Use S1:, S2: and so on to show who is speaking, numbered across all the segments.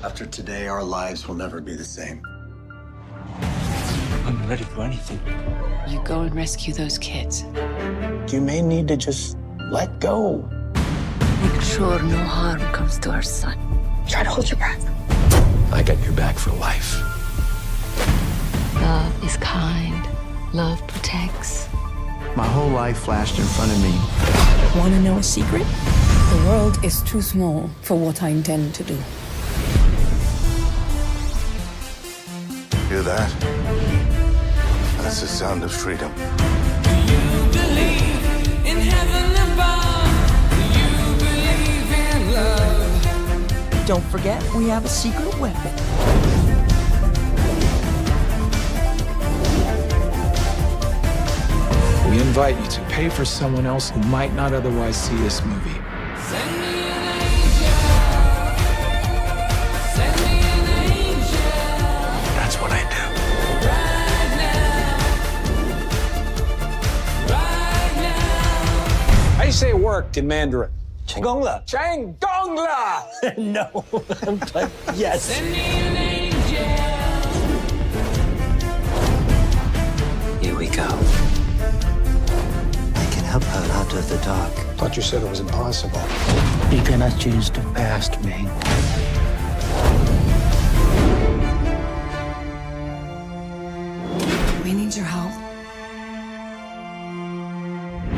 S1: After today, our lives will never be the same.
S2: I'm ready for anything.
S3: You go and rescue those kids.
S1: You may need to just let go.
S3: Make sure no harm comes to our son. Try to hold your breath.
S2: I got your back for life.
S3: Love is kind. Love protects.
S4: My whole life flashed in front of me.
S5: Want to know a secret? The world is too small for what I intend to do.
S6: Hear that? That's the sound of freedom.
S7: Do you believe in heaven above? Do you believe in love?
S8: Don't forget, we have a secret weapon.
S2: We invite you to pay for someone else who might not otherwise see this movie.
S7: Send me an angel. Send me an angel.
S2: That's what I do.
S7: Right now. Right now.
S9: How do you say work in Mandarin?
S4: 成功了.
S9: 成功了!
S4: No, but yes.
S7: Send me an angel.
S4: Here we go. I can help her out of the dark.
S1: Thought you said it was impossible.
S4: You cannot change the past, man.
S5: We need your help.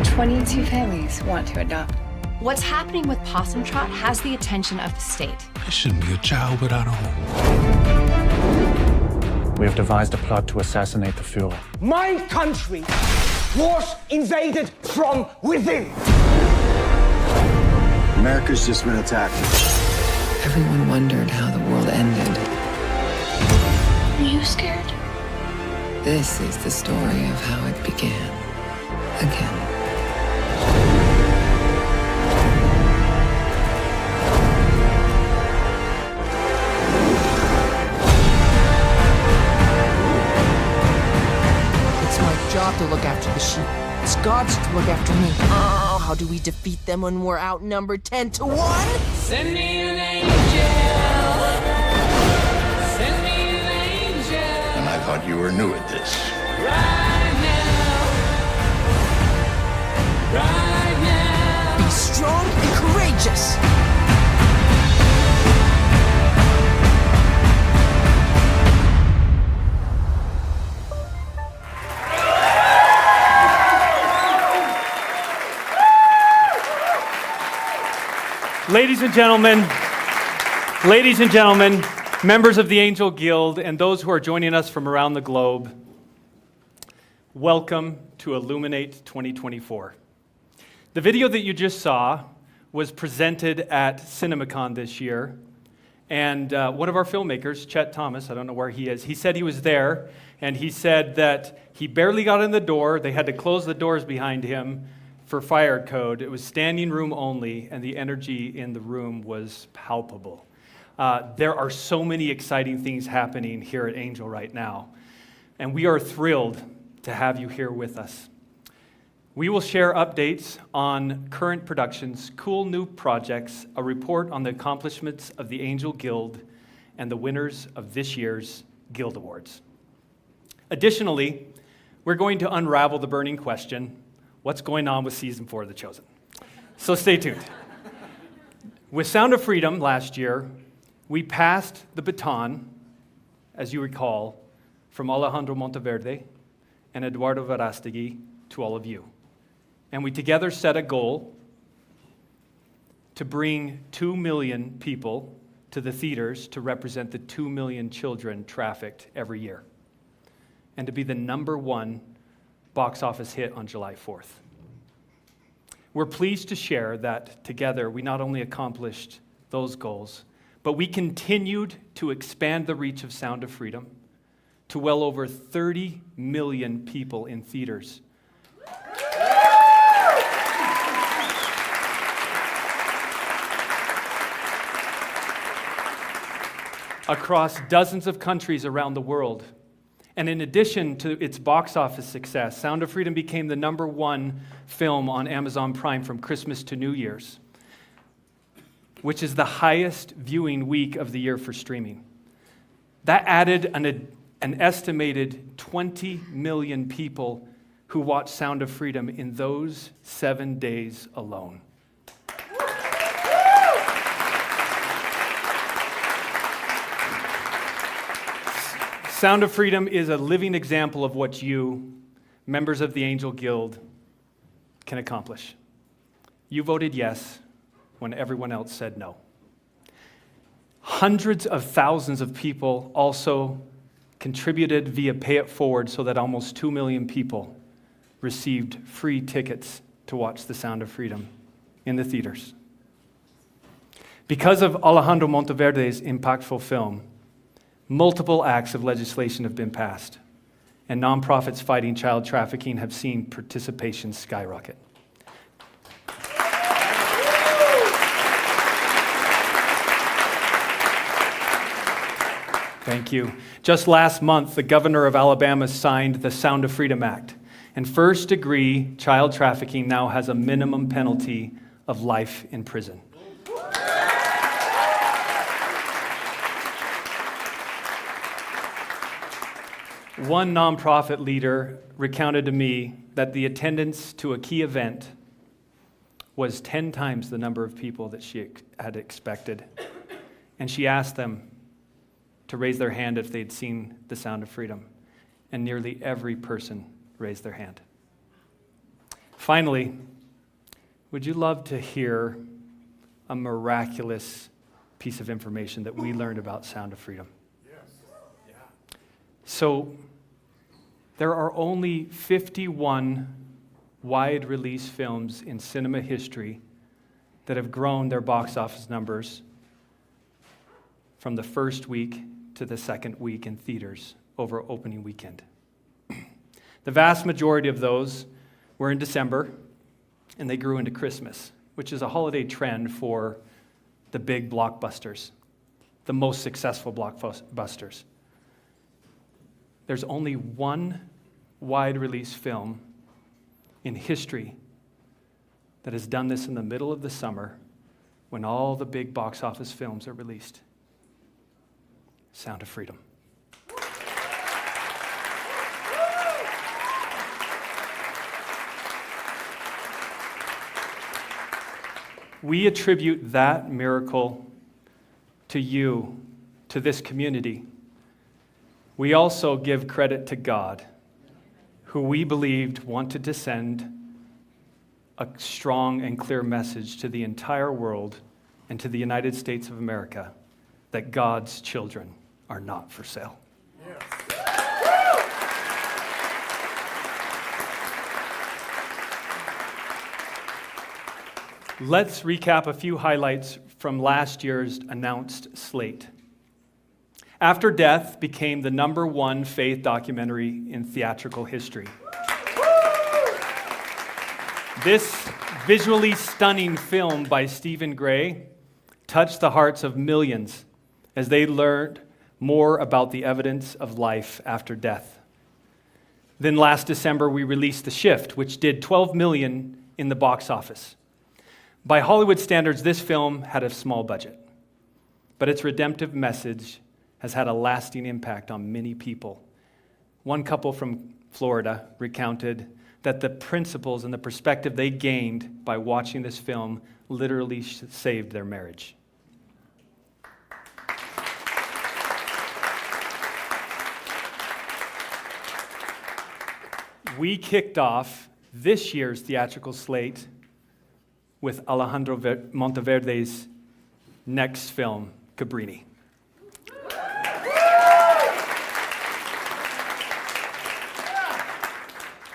S10: 22 families want to adopt.
S11: What's happening with Possum Trot has the attention of the state.
S2: I shouldn't be a child without a home.
S12: We have devised a plot to assassinate the Führer.
S9: My country was invaded from within.
S1: America's just been attacked.
S3: Everyone wondered how the world ended.
S10: Are you scared?
S3: This is the story of how it began. Again.
S8: It's my job to look after the sheep. It's God's to look after me. Oh, how do we defeat them when we're outnumbered 10 to 1?
S7: Send me an angel. Send me an angel.
S6: And I thought you were new at this.
S7: Right now. Right now.
S8: Be strong and courageous.
S13: Ladies and gentlemen, members of the Angel Guild, and those who are joining us from around the globe, welcome to Illuminate 2024. The video that you just saw was presented at CinemaCon this year, and one of our filmmakers, Chet Thomas, I don't know where he is, he said he was there, and he said that he barely got in the door, they had to close the doors behind him, for fire code. It was standing room only, and the energy in the room was palpable. There are so many exciting things happening here at Angel right now, and we are thrilled to have you here with us. We will share updates on current productions, cool new projects, a report on the accomplishments of the Angel Guild, and the winners of this year's Guild Awards. Additionally, we're going to unravel the burning question, what's going on with Season 4 of The Chosen? So stay tuned. With Sound of Freedom last year, we passed the baton, as you recall, from Alejandro Monteverde and Eduardo Verástegui to all of you. And we together set a goal to bring 2 million people to the theaters to represent the 2 million children trafficked every year, and to be the #1 box office hit on July 4th. We're pleased to share that together we not only accomplished those goals, but we continued to expand the reach of Sound of Freedom to well over 30 million people in theaters. Across dozens of countries around the world. And in addition to its box office success, Sound of Freedom became the #1 film on Amazon Prime from Christmas to New Year's. which is the highest viewing week of the year for streaming. That added an estimated 20 million people who watched Sound of Freedom in those 7 days alone. Sound of Freedom is a living example of what you, members of the Angel Guild, can accomplish. You voted yes when everyone else said no. Hundreds of thousands of people also contributed via Pay It Forward so that almost 2 million people received free tickets to watch The Sound of Freedom in the theaters. Because of Alejandro Monteverde's impactful film, multiple acts of legislation have been passed, and nonprofits fighting child trafficking have seen participation skyrocket. Thank you. Just last month, the governor of Alabama signed the Sound of Freedom Act, and first-degree child trafficking now has a minimum penalty of life in prison. One nonprofit leader recounted to me that the attendance to a key event was 10 times the number of people that she had expected. And she asked them to raise their hand if they'd seen The Sound of Freedom. And nearly every person raised their hand. Finally, would you love to hear a miraculous piece of information that we learned about Sound of Freedom? So, there are only 51 wide-release films in cinema history that have grown their box office numbers from the first week to the second week in theaters over opening weekend. The vast majority of those were in December, and they grew into Christmas, which is a holiday trend for the big blockbusters, the most successful blockbusters. There's only one wide-release film in history that has done this in the middle of the summer when all the big box office films are released. Sound of Freedom. We attribute that miracle to you, to this community. We also give credit to God, who we believed wanted to send a strong and clear message to the entire world and to the United States of America that God's children are not for sale. Yes. Let's recap a few highlights from last year's announced slate. After Death became the #1 faith documentary in theatrical history. This visually stunning film by Stephen Gray touched the hearts of millions as they learned more about the evidence of life after death. Then last December, we released The Shift, which did $12 million in the box office. By Hollywood standards, this film had a small budget, but its redemptive message has had a lasting impact on many people. One couple from Florida recounted that the principles and the perspective they gained by watching this film literally saved their marriage. We kicked off this year's theatrical slate with Alejandro Monteverde's next film, Cabrini.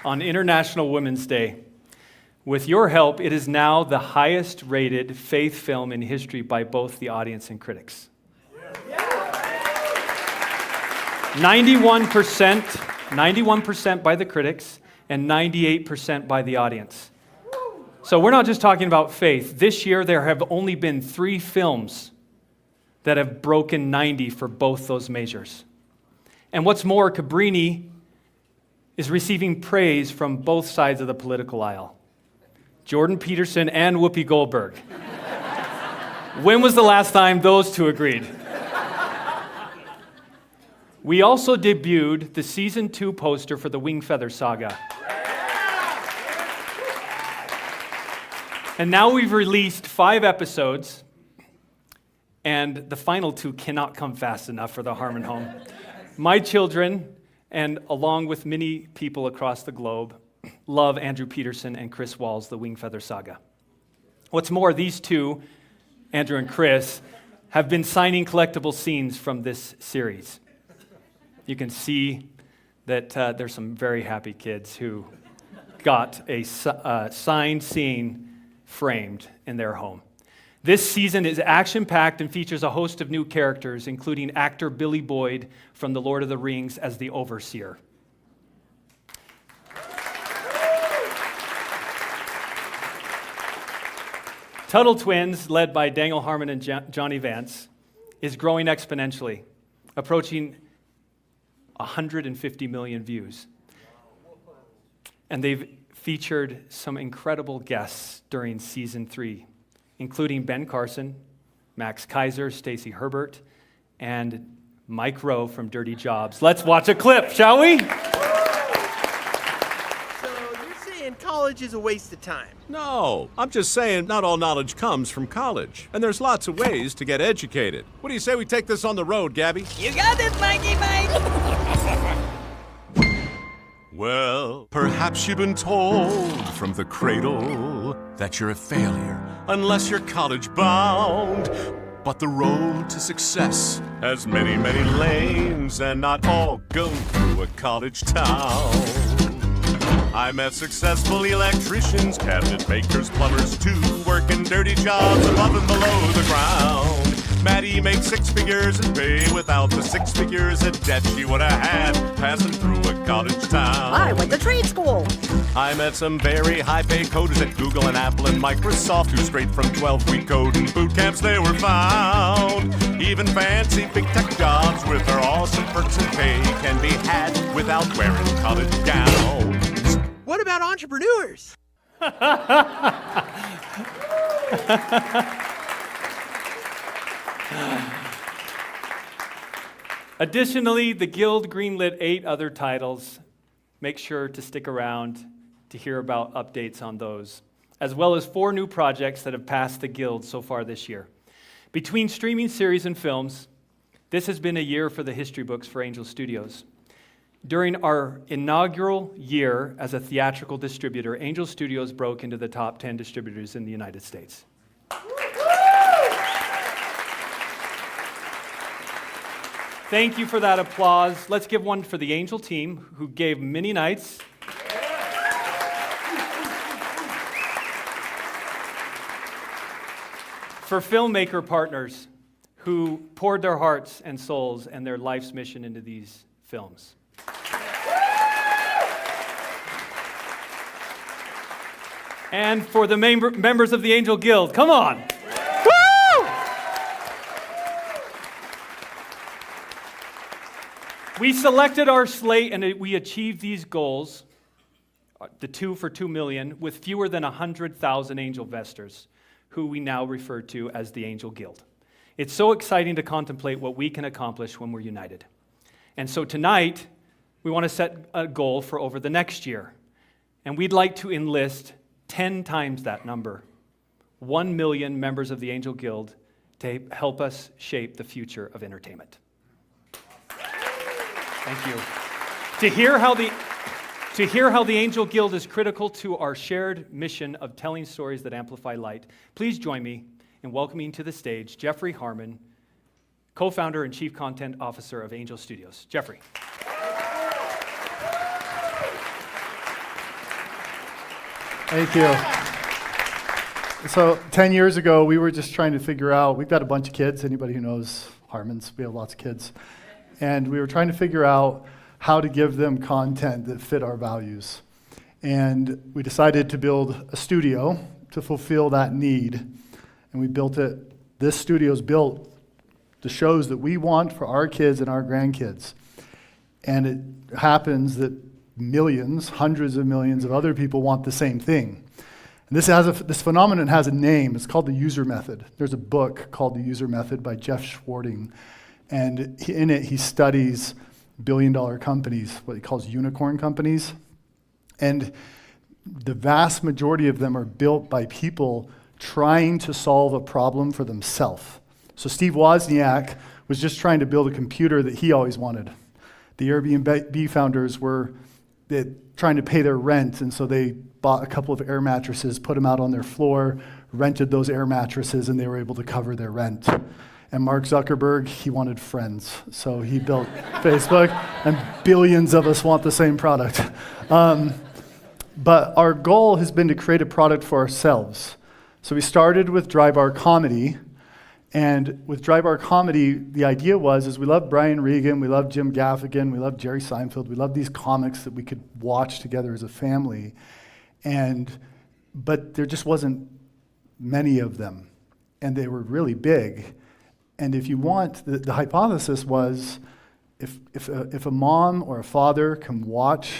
S13: On International Women's Day, with your help, it is now the highest rated faith film in history by both the audience and critics. 91% by the critics and 98% by the audience. So we're not just talking about faith. This year there have only been 3 films that have broken 90 for both those measures. And what's more, Cabrini is receiving praise from both sides of the political aisle. Jordan Peterson and Whoopi Goldberg. When was the last time those two agreed? We also debuted the season 2 poster for the Wing Feather Saga. And now we've released 5 episodes, and the final 2 cannot come fast enough for the Harmon home. My children, and along with many people across the globe, love Andrew Peterson and Chris Wall's The Wing Feather Saga. What's more, these two, Andrew and Chris, have been signing collectible scenes from this series. You can see that there's some very happy kids who got a signed scene framed in their home. This season is action-packed and features a host of new characters, including actor Billy Boyd from The Lord of the Rings as the Overseer. Tuttle Twins, led by Daniel Harmon and Johnny Vance, is growing exponentially, approaching 150 million views. And they've featured some incredible guests during season 3, including Ben Carson, Max Kaiser, Stacey Herbert, and Mike Rowe from Dirty Jobs. Let's watch a clip, shall we?
S14: So you're saying college is a waste of time?
S15: No, I'm just saying not all knowledge comes from college. And there's lots of ways to get educated. What do you say we take this on the road, Gabby?
S14: You got this, Mikey Mike!
S15: Well, perhaps you've been told from the cradle that you're a failure unless you're college bound. But the road to success has many, many lanes, and not all go through a college town. I met successful electricians, cabinet makers, plumbers too, working dirty jobs above and below the ground. Maddie makes 6 figures in pay without the 6 figures of debt she would have had passing through a college town.
S16: I went to trade school.
S15: I met some very high-paid coders at Google and Apple and Microsoft who straight from 12-week code and boot camps they were found. Even fancy big tech jobs with their awesome perks and pay can be had without wearing college gowns.
S14: What about entrepreneurs?
S13: Additionally, the Guild greenlit 8 other titles. Make sure to stick around to hear about updates on those, as well as 4 new projects that have passed the Guild so far this year. Between streaming series and films, this has been a year for the history books for Angel Studios. During our inaugural year as a theatrical distributor, Angel Studios broke into the top 10 distributors in the United States. Thank you for that applause. Let's give one for the Angel team, who gave many nights. For filmmaker partners who poured their hearts and souls and their life's mission into these films. And for the members of the Angel Guild, come on. We selected our slate and we achieved these goals, the 2 for $2 million, with fewer than 100,000 Angel investors, who we now refer to as the Angel Guild. It's so exciting to contemplate what we can accomplish when we're united. And so tonight, we want to set a goal for over the next year. And we'd like to enlist 10 times that number, 1 million members of the Angel Guild, to help us shape the future of entertainment. Thank you. To hear how the Angel Guild is critical to our shared mission of telling stories that amplify light, please join me in welcoming to the stage Jeffrey Harmon, co-founder and chief content officer of Angel Studios. Jeffrey.
S17: Thank you. So 10 years ago, we were just trying to figure out, we've got a bunch of kids, anybody who knows Harmons, we have lots of kids. And we were trying to figure out how to give them content that fit our values. And we decided to build a studio to fulfill that need. And we built it. This studio's built the shows that we want for our kids and our grandkids. And it happens that millions, hundreds of millions of other people want the same thing. And this phenomenon has a name. It's called the user method. There's a book called The User Method by Jeff Schwarting. And in it, he studies billion-dollar companies, what he calls unicorn companies. And the vast majority of them are built by people trying to solve a problem for themselves. So Steve Wozniak was just trying to build a computer that he always wanted. The Airbnb founders were trying to pay their rent, and so they bought a couple of air mattresses, put them out on their floor, rented those air mattresses, and they were able to cover their rent. And Mark Zuckerberg, he wanted friends, so he built Facebook, and billions of us want the same product. But our goal has been to create a product for ourselves. So we started with Dry Bar Comedy, and with Dry Bar Comedy, the idea was we love Brian Regan, we love Jim Gaffigan, we love Jerry Seinfeld, we love these comics that we could watch together as a family, but there just wasn't many of them, and they were really big. And if you want, the hypothesis was if a mom or a father can watch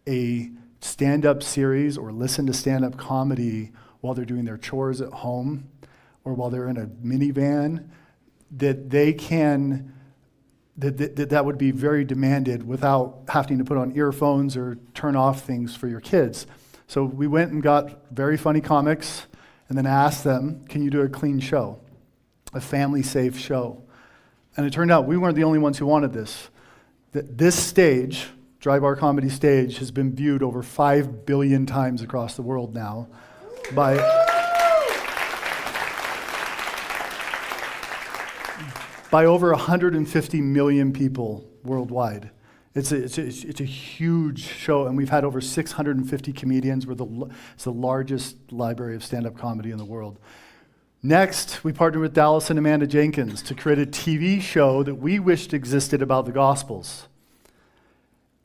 S17: a stand-up series or listen to stand-up comedy while they're doing their chores at home or while they're in a minivan, that that would be very demanded without having to put on earphones or turn off things for your kids. So we went and got very funny comics and then asked them, can you do a clean show, a family-safe show? And it turned out we weren't the only ones who wanted this. This stage, Dry Bar Comedy stage, has been viewed over 5 billion times across the world now by over 150 million people worldwide. It's a huge show, and we've had over 650 comedians. It's the largest library of stand-up comedy in the world. Next, we partnered with Dallas and Amanda Jenkins to create a TV show that we wished existed about the Gospels.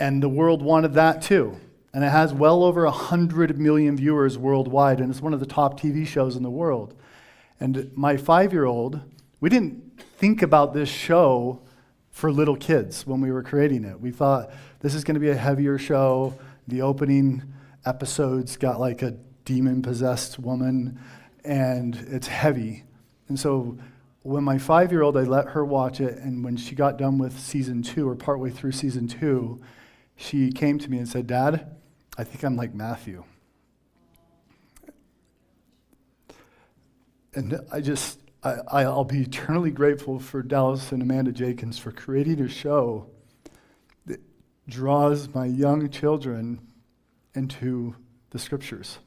S17: And the world wanted that too. And it has well over 100 million viewers worldwide, and it's one of the top TV shows in the world. And my 5-year-old, we didn't think about this show for little kids when we were creating it. We thought this is going to be a heavier show. The opening episodes got like a demon-possessed woman, and it's heavy. And so when my 5-year-old, I let her watch it, and when she got done with season 2, or partway through season 2, she came to me and said, "Dad, I think I'm like Matthew." And I'll be eternally grateful for Dallas and Amanda Jenkins for creating a show that draws my young children into the scriptures.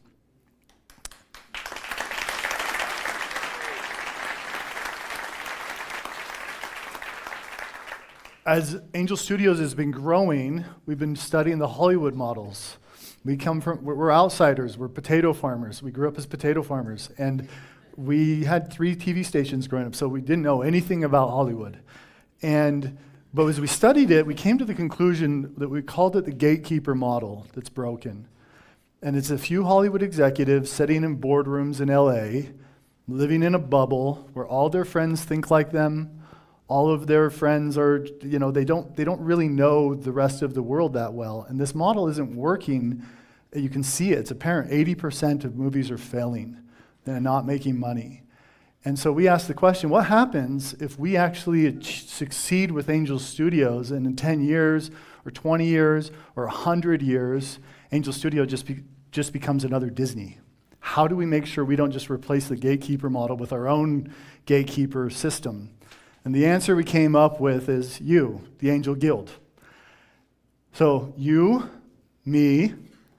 S17: As Angel Studios has been growing, we've been studying the Hollywood models. We're outsiders, we're potato farmers. We grew up as potato farmers, and we had 3 TV stations growing up, so we didn't know anything about Hollywood. But as we studied it, we came to the conclusion that we called it the gatekeeper model that's broken. And it's a few Hollywood executives sitting in boardrooms in LA, living in a bubble where all their friends think like them. All of their friends are, they don't really know the rest of the world that well. And this model isn't working. You can see it, it's apparent. 80% of movies are failing. They're not making money. And so we asked the question, what happens if we actually succeed with Angel Studios and in 10 years or 20 years or 100 years, Angel Studio just becomes another Disney? How do we make sure we don't just replace the gatekeeper model with our own gatekeeper system? And the answer we came up with is you, the Angel Guild. So you, me,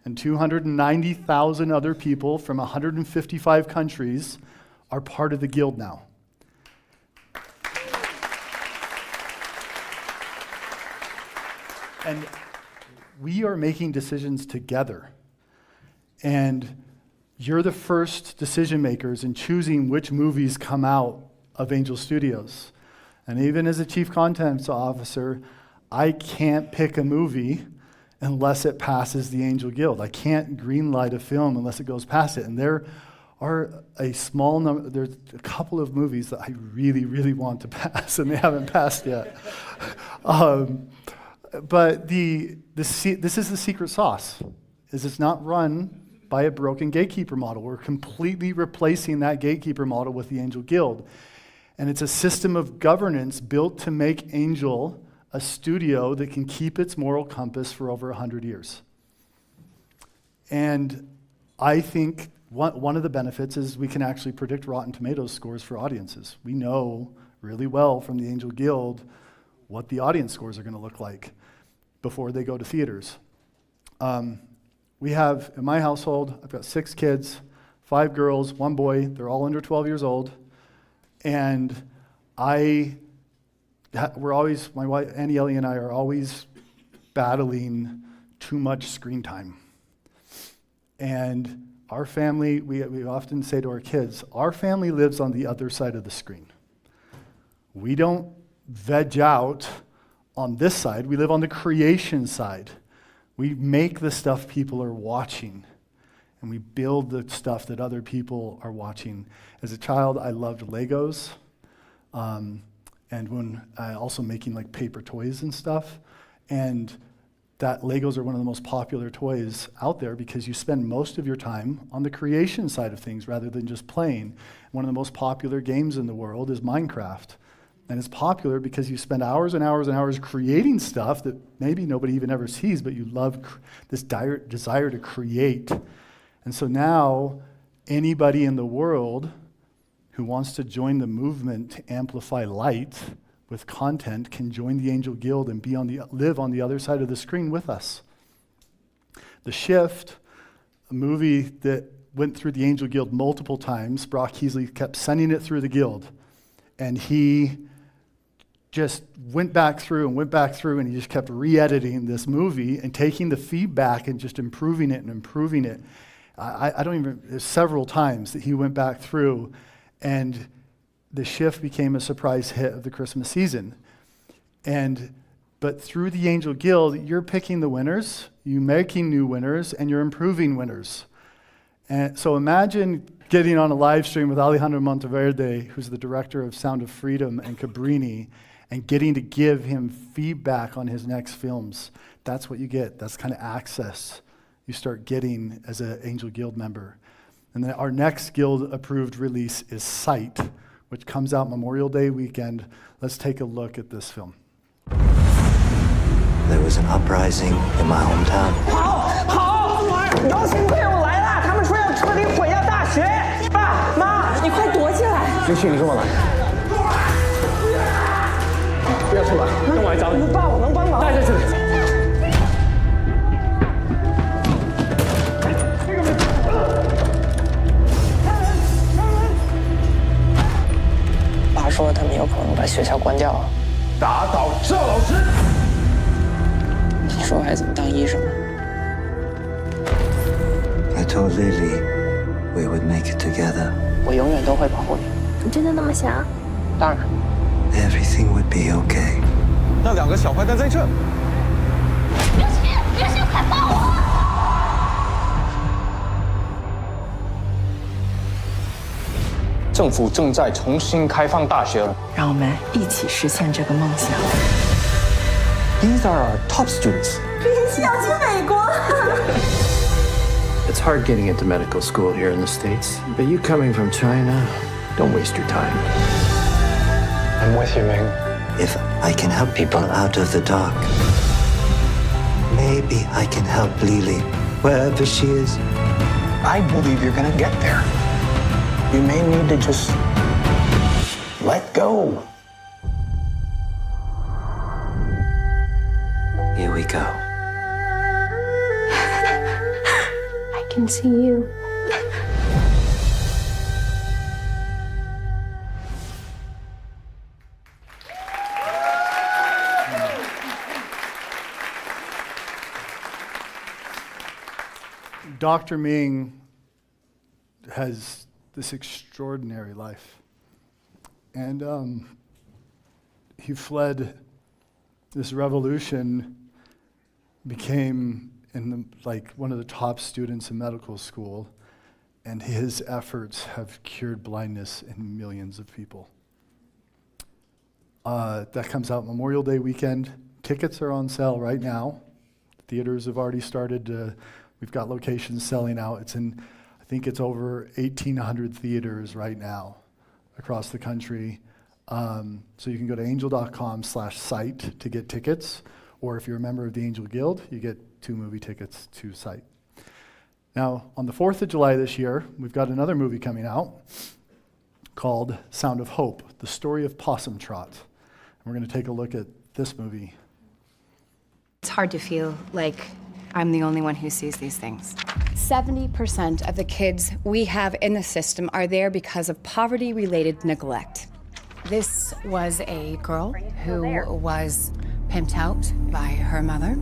S17: and 290,000 other people from 155 countries are part of the guild now. And we are making decisions together. And you're the first decision makers in choosing which movies come out of Angel Studios. And even as a chief content officer, I can't pick a movie unless it passes the Angel Guild. I can't greenlight a film unless it goes past it. And there are a small number, there's a couple of movies that I really, really want to pass, and they haven't passed yet. But this is the secret sauce, is it's not run by by a broken gatekeeper model. We're completely replacing that gatekeeper model with the Angel Guild. And it's a system of governance built to make Angel a studio that can keep its moral compass for over 100 years. And I think one of the benefits is we can actually predict Rotten Tomatoes scores for audiences. We know really well from the Angel Guild what the audience scores are going to look like before they go to theaters. We have, in my household, I've got 6 kids, 5 girls, 1 boy. They're all under 12 years old. And we're always, my wife, Annie Ellie and I are always battling too much screen time. And our family, we often say to our kids, our family lives on the other side of the screen. We don't veg out on this side. We live on the creation side. We make the stuff people are watching, and we build the stuff that other people are watching. As a child, I loved Legos, and when also making like paper toys and stuff. And that Legos are one of the most popular toys out there because you spend most of your time on the creation side of things rather than just playing. One of the most popular games in the world is Minecraft. And it's popular because you spend hours and hours and hours creating stuff that maybe nobody even ever sees, but you love this desire to create. And so now anybody in the world who wants to join the movement to amplify light with content can join the Angel Guild and live on the other side of the screen with us. The Shift, a movie that went through the Angel Guild multiple times, Brock Heasley kept sending it through the Guild, and he just went back through, and he just kept re-editing this movie and taking the feedback and just improving it. There's several times that he went back through, and The Shift became a surprise hit of the Christmas season. But through the Angel Guild, you're picking the winners, you're making new winners, and you're improving winners. And so imagine getting on a live stream with Alejandro Monteverde, who's the director of Sound of Freedom and Cabrini, and getting to give him feedback on his next films. That's what you get. That's kind of access you start getting as an Angel Guild member. And then our next Guild-approved release is Sight, which comes out Memorial Day weekend. Let's take a look at this film.
S4: There was an uprising in my hometown.
S9: 邀请队伍来了，他们说要彻底毁掉大学。爸妈，你快躲起来！刘旭，你跟我来。不要出来，跟我来找你。爸，我能帮忙。带下去。
S16: 爸说他们有可能把学校关掉了。
S9: 打倒赵老师。
S16: 你说我还怎么当医生啊？
S4: I told Lily we would make it together.
S16: 我永远都会保护你。
S10: 你真的那么想？
S16: 当然。
S4: Everything would be okay.
S9: 那2个小坏蛋在这。
S10: 刘星，快帮我！
S9: 政府正在重新开放大学了。
S3: 让我们一起实现这个梦想。
S9: These are our top students.
S10: 联系要去美国。
S18: It's hard getting into medical school here in the States, but you coming from China, don't waste your time.
S9: I'm with you, Ming.
S4: If I can help people out of the dark, maybe I can help Lily, wherever she is.
S1: I believe you're gonna get there. You may need to just let go.
S4: Here we go.
S10: I can see you.
S17: Dr. Ming has this extraordinary life. And he fled this revolution, became one of the top students in medical school, and his efforts have cured blindness in millions of people. That comes out Memorial Day weekend. Tickets are on sale right now. Theaters have already started to We've got locations selling out. It's in, I think it's over 1,800 theaters right now across the country. So you can go to angel.com/site to get tickets, or if you're a member of the Angel Guild, you get 2 movie tickets to site. Now, on the 4th of July this year, we've got another movie coming out called Sound of Hope, the story of Possum Trot. And we're going to take a look at this movie.
S19: It's hard to feel like I'm the only one who sees these things. 70% of the kids we have in the system are there because of poverty-related neglect. This was a girl who was pimped out by her mother.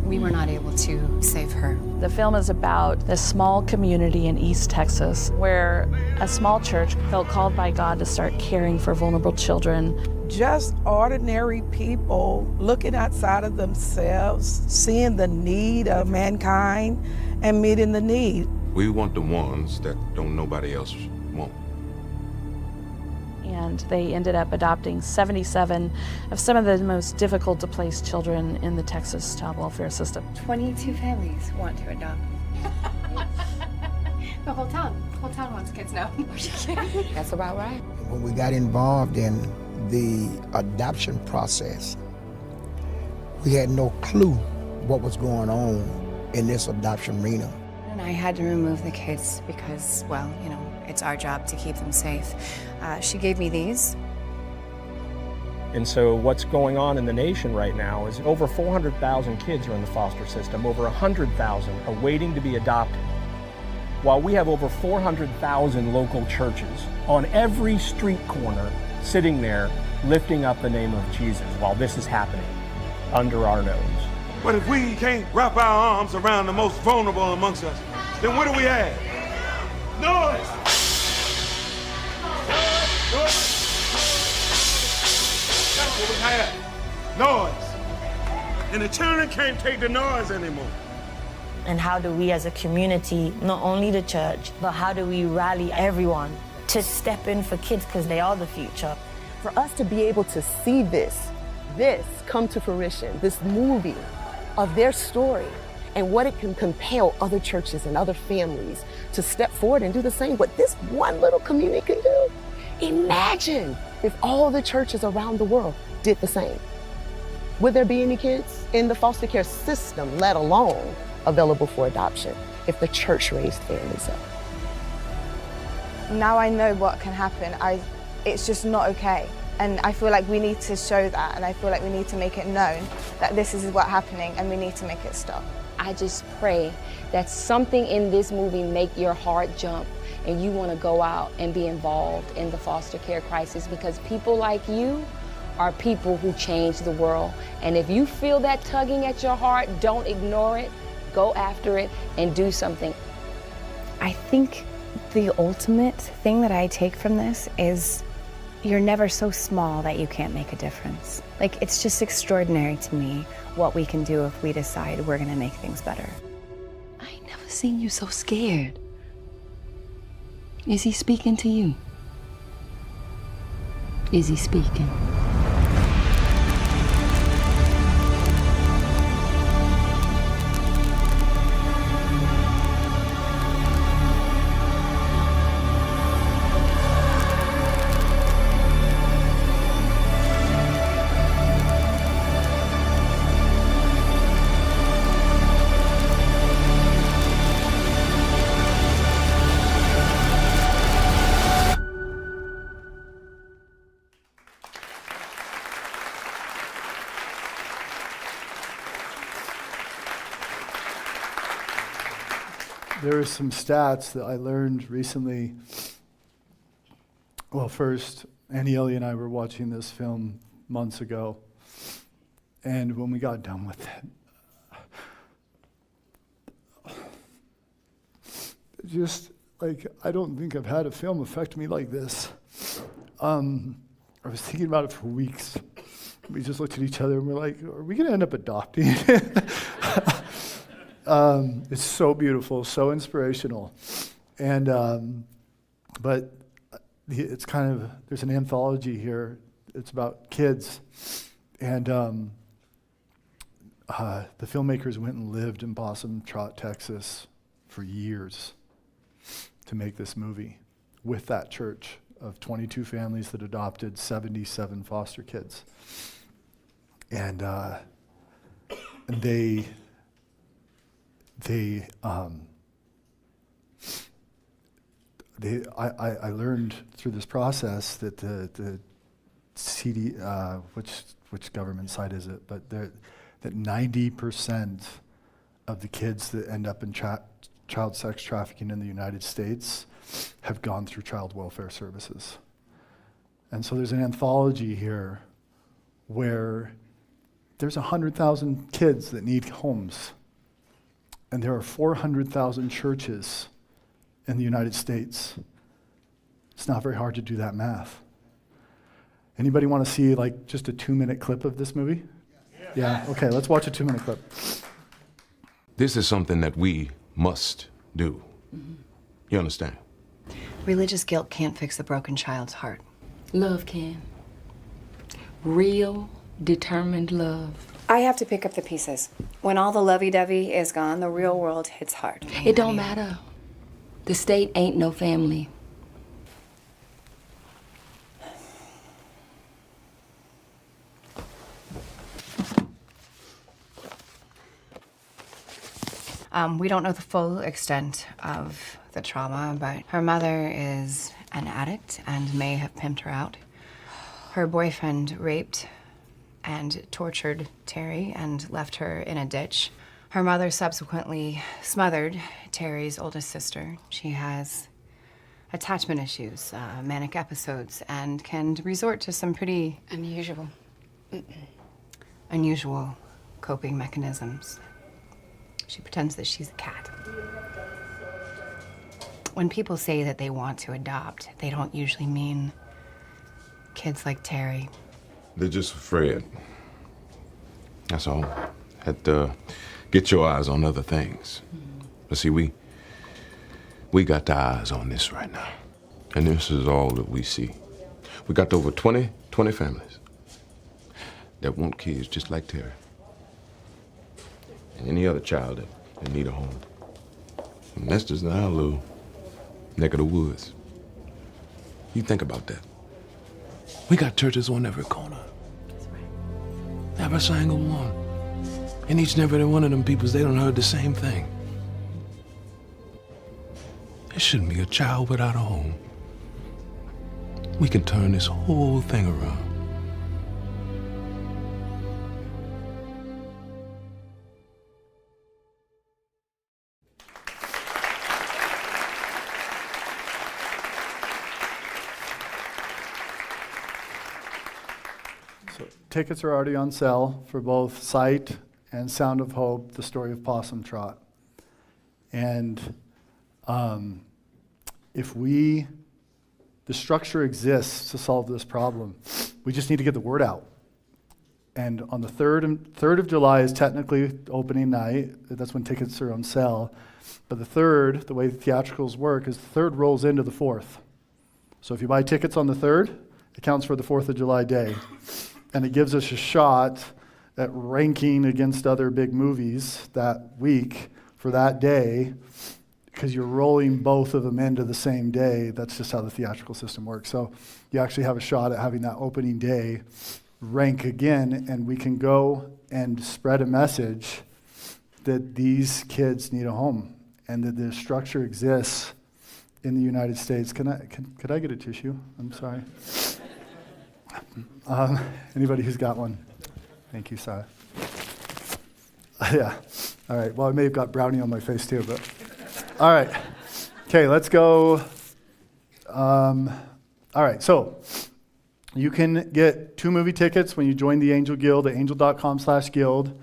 S19: We were not able to save her.
S20: The film is about this small community in East Texas where a small church felt called by God to start caring for vulnerable children.
S21: Just ordinary people looking outside of themselves, seeing the need of mankind and meeting the need.
S6: We want the ones that don't nobody else want.
S20: And they ended up adopting 77 of some of the most difficult to place children in the Texas child welfare system.
S19: 22 families want to adopt. The whole town wants kids now. That's about right.
S22: When we got involved in the adoption process, we had no clue what was going on in this adoption arena.
S19: And I had to remove the kids because, well, you know, it's our job to keep them safe. She gave me these.
S23: And so what's going on in the nation right now is over 400,000 kids are in the foster system. Over 100,000 are waiting to be adopted. While we have over 400,000 local churches on every street corner sitting there lifting up the name of Jesus while this is happening under our nose.
S24: But if we can't wrap our arms around the most vulnerable amongst us, then what do we have? Noise! That's what we have. Noise. And the children can't take the noise anymore.
S25: And how do we as a community, not only the church, but how do we rally everyone to step in for kids because they are the future?
S26: For us to be able to see this come to fruition, this movie of their story and what it can compel other churches and other families to step forward and do the same, what this one little community can do. Imagine if all the churches around the world did the same. Would there be any kids in the foster care system, let alone available for adoption, if the church raised families up?
S27: Now I know what can happen. It's just not okay. And I feel like we need to show that, and I feel like we need to make it known that this is what's happening and we need to make it stop.
S28: I just pray that something in this movie make your heart jump and you want to go out and be involved in the foster care crisis, because people like you are people who change the world. And if you feel that tugging at your heart, don't ignore it, go after it and do something.
S19: I think the ultimate thing that I take from this is you're never so small that you can't make a difference. Like, it's just extraordinary to me what we can do if we decide we're gonna make things better.
S28: I ain't never seen you so scared. Is he speaking to you? Is he speaking?
S17: There are some stats that I learned recently. Well, first, Annie Ellie and I were watching this film months ago, and when we got done with it, just like, I don't think I've had a film affect me like this. I was thinking about it for weeks. We just looked at each other and we're like, are we gonna end up adopting? It's so beautiful, so inspirational. And, but it's kind of, there's an anthology here. It's about kids. And the filmmakers went and lived in Possum Trot, Texas for years to make this movie with that church of 22 families that adopted 77 foster kids. And I learned through this process that the CD, which government site is it? But that 90% of the kids that end up in child sex trafficking in the United States have gone through child welfare services. And so there's an anthology here where there's 100,000 kids that need homes. And there are 400,000 churches in the United States. It's not very hard to do that math. Anybody want to see like just a 2-minute clip of this movie? Yeah, okay, let's watch a 2-minute clip.
S6: This is something that we must do. You understand?
S19: Religious guilt can't fix the broken child's heart.
S28: Love can. Real, determined love.
S19: I have to pick up the pieces. When all the lovey-dovey is gone, the real world hits hard.
S28: It don't matter. The state ain't no family.
S19: We don't know the full extent of the trauma, but her mother is an addict and may have pimped her out. Her boyfriend raped and tortured Terry and left her in a ditch. Her mother subsequently smothered Terry's oldest sister. She has attachment issues, manic episodes, and can resort to some pretty unusual coping mechanisms. She pretends that she's a cat. When people say that they want to adopt, they don't usually mean kids like Terry.
S6: They're just afraid. That's all. Had to get your eyes on other things. But see, we got the eyes on this right now. And this is all that we see. We got over 20 families that want kids just like Terry. And any other child that need a home. And that's just in our little neck of the woods. You think about that. We got churches on every corner. That's right. Every single one. And each and every one of them peoples, they done heard the same thing. There shouldn't be a child without a home. We can turn this whole thing around.
S17: Tickets are already on sale for both Sight and Sound of Hope, the story of Possum Trot. And the structure exists to solve this problem. We just need to get the word out. And on the 3rd of July is technically opening night. That's when tickets are on sale. But the 3rd, the way the theatricals work, is the 3rd rolls into the 4th. So if you buy tickets on the 3rd, it counts for the 4th of July day. And it gives us a shot at ranking against other big movies that week for that day, because you're rolling both of them into the same day. That's just how the theatrical system works. So you actually have a shot at having that opening day rank again, and we can go and spread a message that these kids need a home and that the structure exists in the United States. Could I get a tissue? I'm sorry. Anybody who's got one? Thank you, Sarah. Yeah. All right. Well, I may have got brownie on my face too, but all right. Okay, let's go. All right. So you can get 2 movie tickets when you join the Angel Guild at angel.com/guild,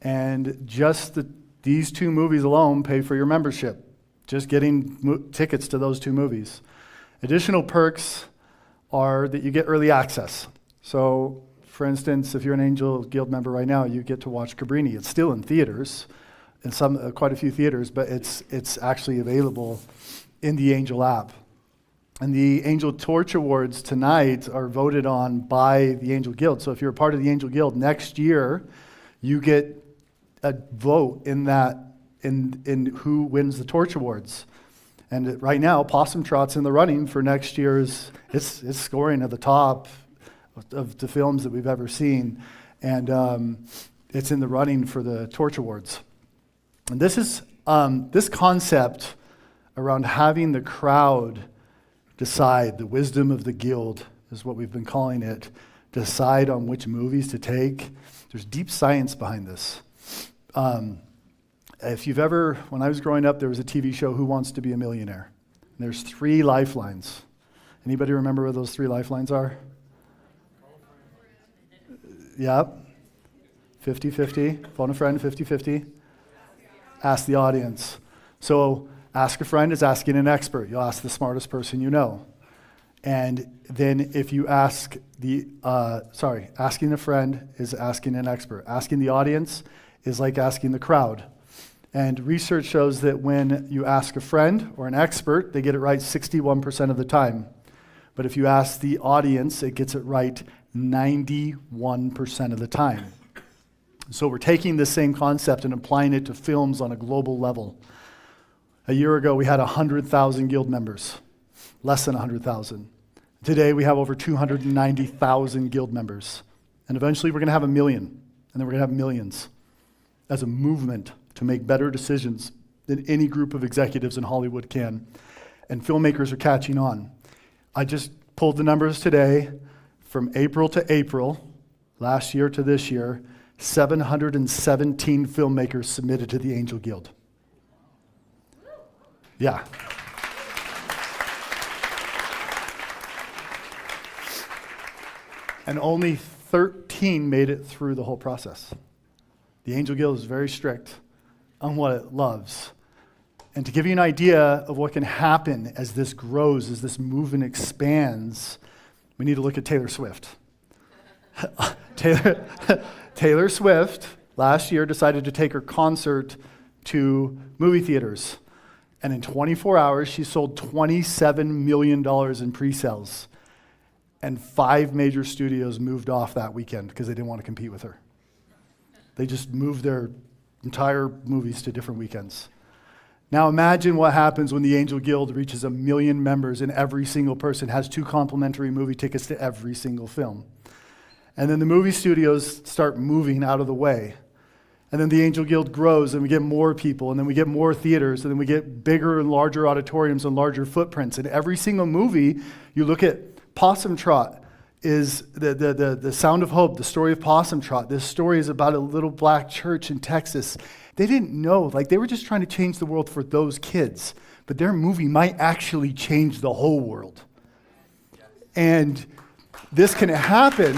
S17: and just these 2 movies alone pay for your membership. Just getting tickets to those 2 movies. Additional perks are that you get early access. So, for instance, if you're an Angel Guild member right now, you get to watch Cabrini. It's still in theaters, in quite a few theaters, but it's actually available in the Angel app. And the Angel Torch Awards tonight are voted on by the Angel Guild. So if you're a part of the Angel Guild next year, you get a vote in that in who wins the Torch Awards. And right now, Possum Trot's in the running for next year's. It's scoring at the top of the films that we've ever seen, and it's in the running for the Torch Awards. And this is this concept around having the crowd decide, the wisdom of the guild is what we've been calling it, decide on which movies to take. There's deep science behind this. If you've ever, when I was growing up, there was a TV show, Who Wants to Be a Millionaire? And there's 3 lifelines. Anybody remember what those 3 lifelines are? Yep. 50-50. Phone a friend, 50-50. Ask the audience. So ask a friend is asking an expert. You'll ask the smartest person you know. And then if you ask asking a friend is asking an expert. Asking the audience is like asking the crowd. And research shows that when you ask a friend or an expert, they get it right 61% of the time. But if you ask the audience, it gets it right 91% of the time. So we're taking this same concept and applying it to films on a global level. A year ago, we had 100,000 guild members, less than 100,000. Today, we have over 290,000 guild members. And eventually, we're going to have 1 million, and then we're going to have millions as a movement to make better decisions than any group of executives in Hollywood can. And filmmakers are catching on. I just pulled the numbers today. From April to April, last year to this year, 717 filmmakers submitted to the Angel Guild. Yeah. And only 13 made it through the whole process. The Angel Guild is very strict on what it loves. And to give you an idea of what can happen as this grows, as this movement expands, we need to look at Taylor Swift. Taylor Swift last year decided to take her concert to movie theaters. And in 24 hours, she sold $27 million in pre-sales. And 5 major studios moved off that weekend because they didn't want to compete with her. They just moved their entire movies to different weekends. Now imagine what happens when the Angel Guild reaches 1 million members and every single person has 2 complimentary movie tickets to every single film. And then the movie studios start moving out of the way. And then the Angel Guild grows and we get more people and then we get more theaters and then we get bigger and larger auditoriums and larger footprints. And every single movie, you look at Possum Trot, is the Sound of Hope, the story of Possum Trot. This story is about a little black church in Texas. They didn't know, like they were just trying to change the world for those kids, but their movie might actually change the whole world. And this can happen.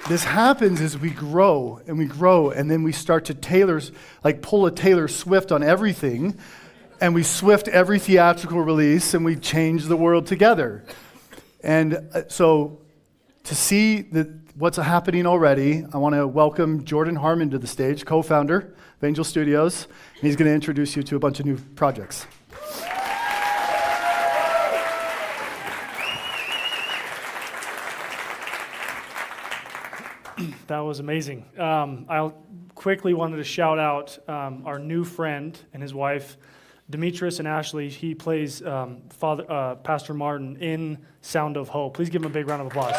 S17: This happens as we grow, and then we start to pull a Taylor Swift on everything, and we Swift every theatrical release, and we change the world together. And so to see what's happening already, I want to welcome Jordan Harmon to the stage, co-founder of Angel Studios, and he's going to introduce you to a bunch of new projects.
S2: That was amazing. I quickly wanted to shout out our new friend and his wife, Demetrius and Ashley. He plays Pastor Martin in Sound of Hope. Please give him a big round of applause.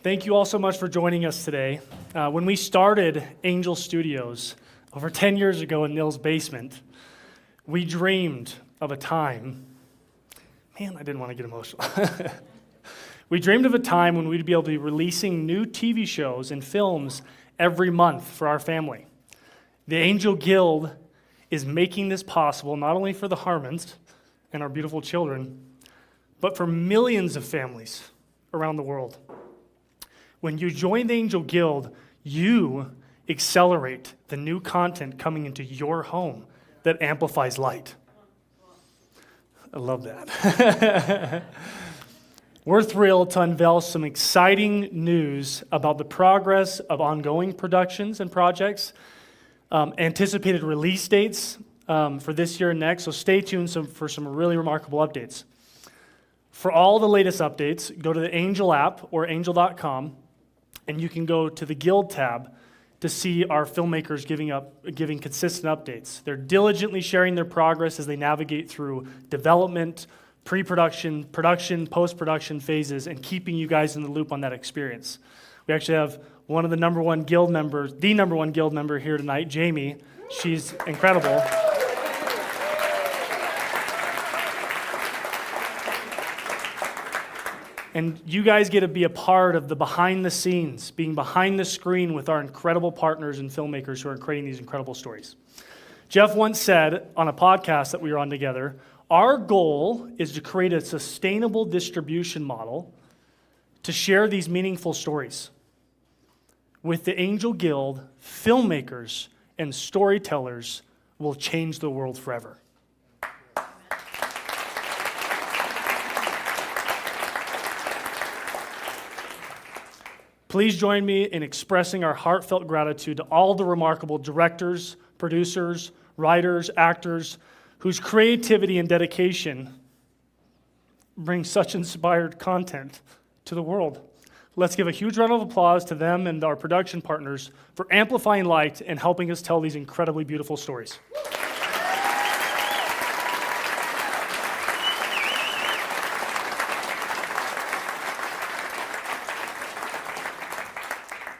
S2: Thank you all so much for joining us today. When we started Angel Studios over 10 years ago in Nils' basement, we dreamed of a time, man, I didn't want to get emotional. We dreamed of a time when we'd be able to be releasing new TV shows and films every month for our family. The Angel Guild is making this possible not only for the Harmons and our beautiful children, but for millions of families around the world. When you join the Angel Guild, you accelerate the new content coming into your home that amplifies light. I love that. We're thrilled to unveil some exciting news about the progress of ongoing productions and projects anticipated release dates for this year and next, so stay tuned for some really remarkable updates. For all the latest updates, go to the Angel app or angel.com, and you can go to the Guild tab to see our filmmakers giving consistent updates. They're diligently sharing their progress as they navigate through development, pre-production, production, post-production phases, and keeping you guys in the loop on that experience. We actually have one of the number one Guild member here tonight, Jamie. She's incredible. And you guys get to be a part of the behind the scenes, being behind the screen with our incredible partners and filmmakers who are creating these incredible stories. Jeff once said on a podcast that we were on together, our goal is to create a sustainable distribution model to share these meaningful stories. With the Angel Guild, filmmakers and storytellers will change the world forever. Please join me in expressing our heartfelt gratitude to all the remarkable directors, producers, writers, actors, whose creativity and dedication bring such inspired content to the world. Let's give a huge round of applause to them and our production partners for amplifying light and helping us tell these incredibly beautiful stories.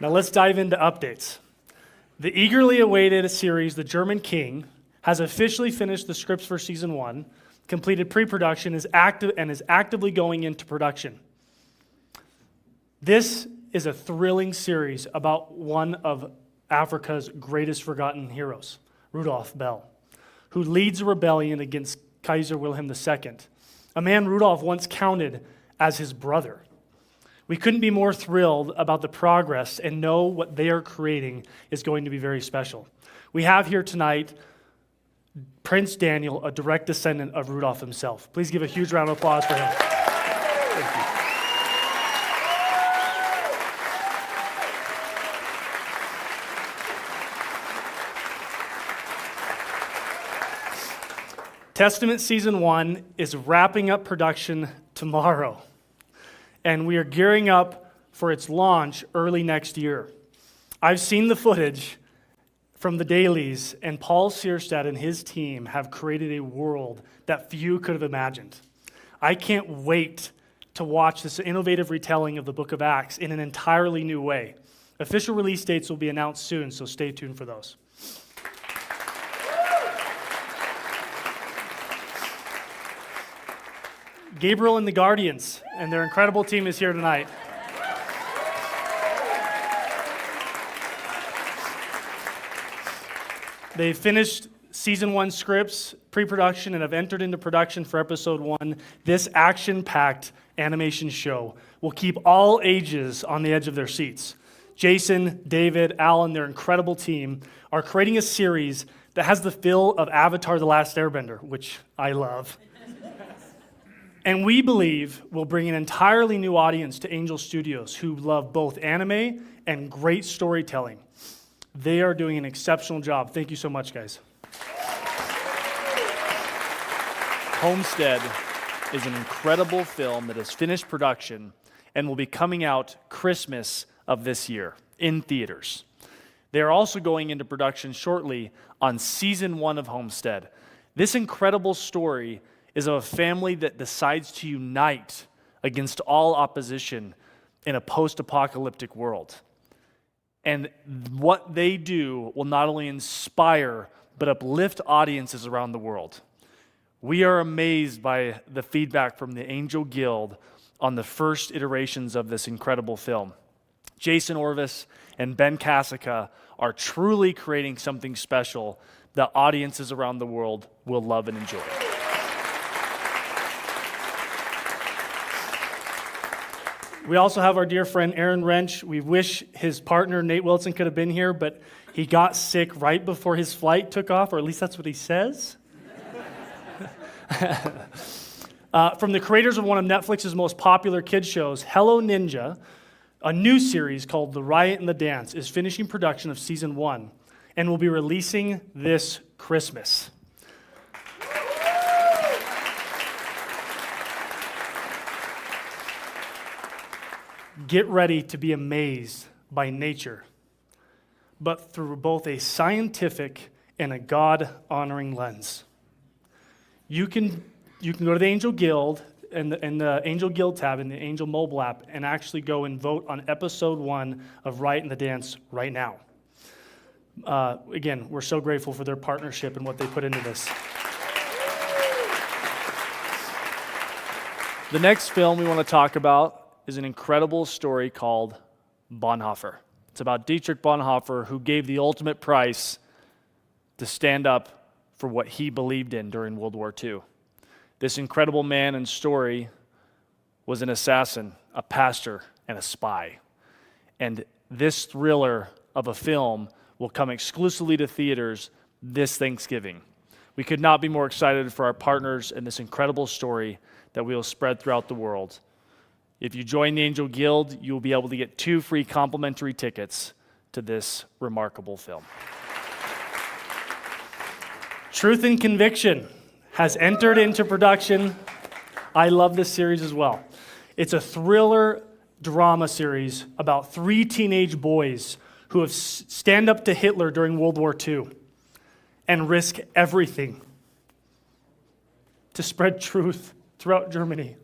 S2: Now let's dive into updates. The eagerly awaited series, The German King, has officially finished the scripts for season 1, completed pre-production, is actively going into production. This is a thrilling series about one of Africa's greatest forgotten heroes, Rudolf Bell, who leads a rebellion against Kaiser Wilhelm II, a man Rudolf once counted as his brother. We couldn't be more thrilled about the progress and know what they are creating is going to be very special. We have here tonight Prince Daniel, a direct descendant of Rudolph himself. Please give a huge round of applause for him. Thank you. Testament Season 1 is wrapping up production tomorrow, and we are gearing up for its launch early next year. I've seen the footage from the dailies, and Paul Searstad and his team have created a world that few could have imagined. I can't wait to watch this innovative retelling of the book of Acts in an entirely new way. Official release dates will be announced soon, so stay tuned for those. Gabriel and the Guardians and their incredible team is here tonight. They finished season 1 scripts, pre-production, and have entered into production for episode 1. This action-packed animation show will keep all ages on the edge of their seats. Jason, David, Alan, their incredible team are creating a series that has the feel of Avatar: The Last Airbender, which I love. And we believe will bring an entirely new audience to Angel Studios who love both anime and great storytelling. They are doing an exceptional job. Thank you so much, guys.
S5: Homestead is an incredible film that has finished production and will be coming out Christmas of this year in theaters. They are also going into production shortly on season 1 of Homestead. This incredible story is of a family that decides to unite against all opposition in a post-apocalyptic world. And what they do will not only inspire, but uplift audiences around the world. We are amazed by the feedback from the Angel Guild on the first iterations of this incredible film. Jason Orvis and Ben Cassica are truly creating something special that audiences around the world will love and enjoy.
S2: We also have our dear friend Aaron Wrench. We wish his partner Nate Wilson could have been here, but he got sick right before his flight took off, or at least that's what he says. From the creators of one of Netflix's most popular kids shows, Hello Ninja, a new series called The Riot and the Dance is finishing production of season 1 and will be releasing this Christmas. Get ready to be amazed by nature, but through both a scientific and a God-honoring lens. You can go to the Angel Guild and the Angel Guild tab in the Angel mobile app and actually go and vote on episode 1 of Right in the Dance right now. Again, we're so grateful for their partnership and what they put into this.
S5: The next film we want to talk about is an incredible story called Bonhoeffer. It's about Dietrich Bonhoeffer, who gave the ultimate price to stand up for what he believed in during World War II. This incredible man and story was an assassin, a pastor, and a spy. And this thriller of a film will come exclusively to theaters this Thanksgiving. We could not be more excited for our partners in this incredible story that we will spread throughout the world. If you join the Angel Guild, you will be able to get 2 free complimentary tickets to this remarkable film.
S2: Truth and Conviction has entered into production. I love this series as well. It's a thriller drama series about 3 teenage boys who have stand up to Hitler during World War II and risk everything to spread truth throughout Germany.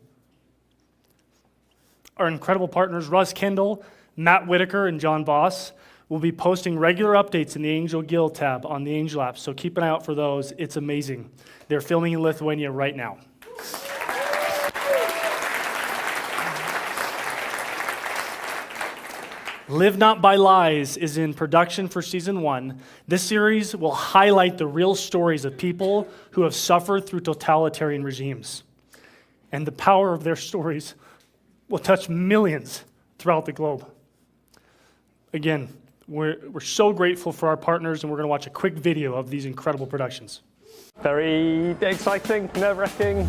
S2: Our incredible partners, Russ Kendall, Matt Whitaker, and John Voss, will be posting regular updates in the Angel Guild tab on the Angel app, so keep an eye out for those. It's amazing. They're filming in Lithuania right now. Live Not by Lies is in production for season 1. This series will highlight the real stories of people who have suffered through totalitarian regimes. And the power of their stories will touch millions throughout the globe. Again, we're so grateful for our partners, and we're going to watch a quick video of these incredible productions.
S7: Very exciting, nerve-wracking.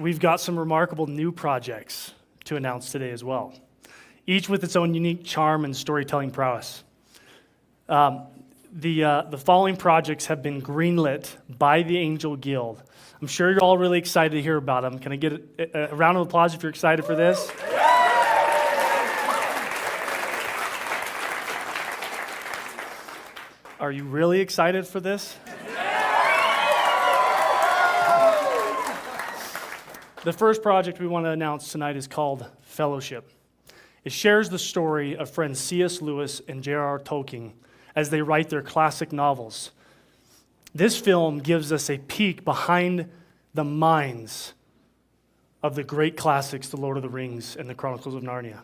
S2: We've got some remarkable new projects to announce today as well, each with its own unique charm and storytelling prowess. The following projects have been greenlit by the Angel Guild. I'm sure you're all really excited to hear about them. Can I get a round of applause if you're excited for this? Are you really excited for this? The first project we want to announce tonight is called Fellowship. It shares the story of friends C.S. Lewis and J.R.R. Tolkien as they write their classic novels. This film gives us a peek behind the minds of the great classics, The Lord of the Rings and The Chronicles of Narnia.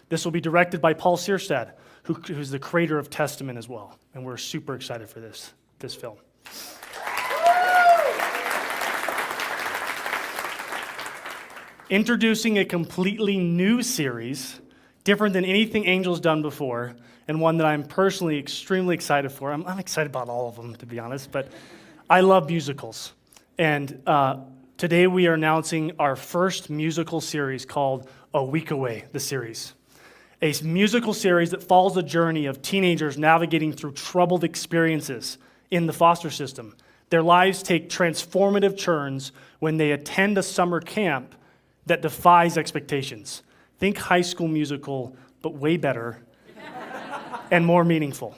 S2: This will be directed by Paul Searstad, who's the creator of Testament as well, and we're super excited for this film. Introducing a completely new series, different than anything Angel's done before, and one that I'm personally extremely excited for. I'm excited about all of them, to be honest, but I love musicals. And today we are announcing our first musical series called A Week Away, the series. A musical series that follows the journey of teenagers navigating through troubled experiences in the foster system. Their lives take transformative turns when they attend a summer camp that defies expectations. Think High School Musical, but way better and more meaningful.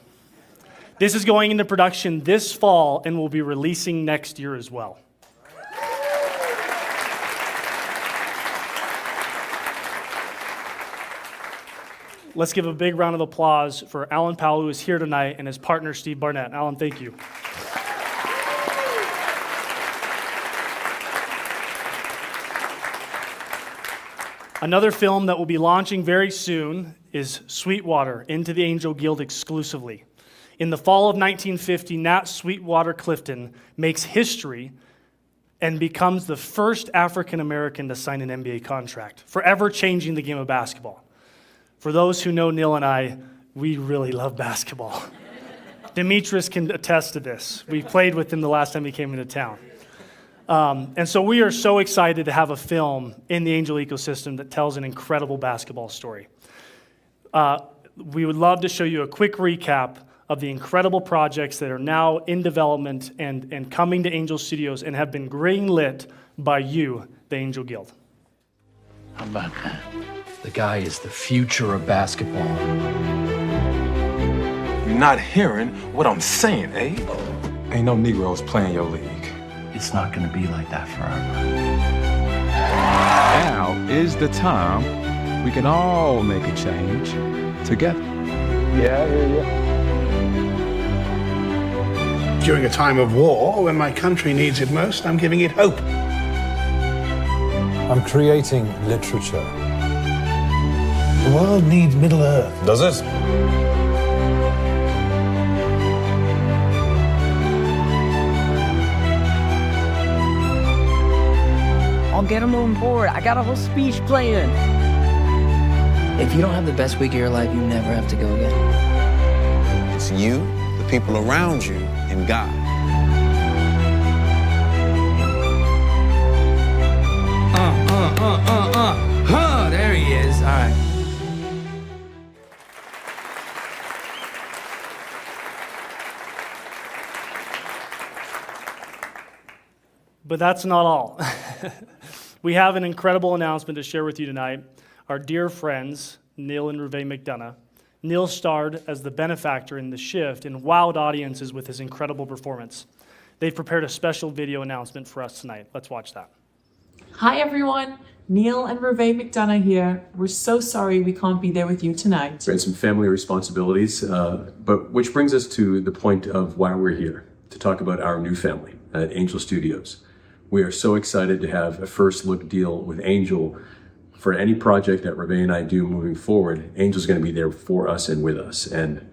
S2: This is going into production this fall and will be releasing next year as well. let's give a big round of applause for Alan Powell, who is here tonight, and his partner, Steve Barnett. Alan, thank you. Another film that will be launching very soon is Sweetwater, Into the Angel Guild exclusively. In the fall of 1950, Nat Sweetwater Clifton makes history and becomes the first African-American to sign an NBA contract, forever changing the game of basketball. For those who know Neil and I, we really love basketball. Demetrius can attest to this. We played with him the last time he came into town. And so we are so excited to have a film in the Angel ecosystem that tells an incredible basketball story. We would love to show you a quick recap of the incredible projects that are now in development and coming to Angel Studios and have been greenlit by you, the Angel Guild.
S18: How about that? The guy is the future of basketball.
S24: You're not hearing what I'm saying, eh? Ain't no Negroes playing your league.
S18: It's not going to be like that forever.
S3: Now is the time we can all make a change together.
S24: Yeah, I hear you.
S8: During a time of war, when my country needs it most, I'm giving it hope.
S11: I'm creating literature.
S8: The world needs Middle Earth.
S11: Does it?
S12: I'll get them on board. I got a whole speech planned. If you don't have the best week of your life, you never have to go again.
S13: It's you, the people around you, and God.
S12: There he is. All right.
S2: But that's not all. We have an incredible announcement to share with you tonight. Our dear friends, Neil and Reve McDonough. Neil starred as the benefactor in The Shift and wowed audiences with his incredible performance. They've prepared a special video announcement for us tonight. Let's watch that.
S14: Hi everyone, Neil and Reve McDonough here. We're so sorry we can't be there with you tonight.
S15: We had some family responsibilities, but which brings us to the point of why we're here, to talk about our new family at Angel Studios. We are so excited to have a first look deal with Angel. For any project that Reve and I do moving forward, Angel's going to be there for us and with us. And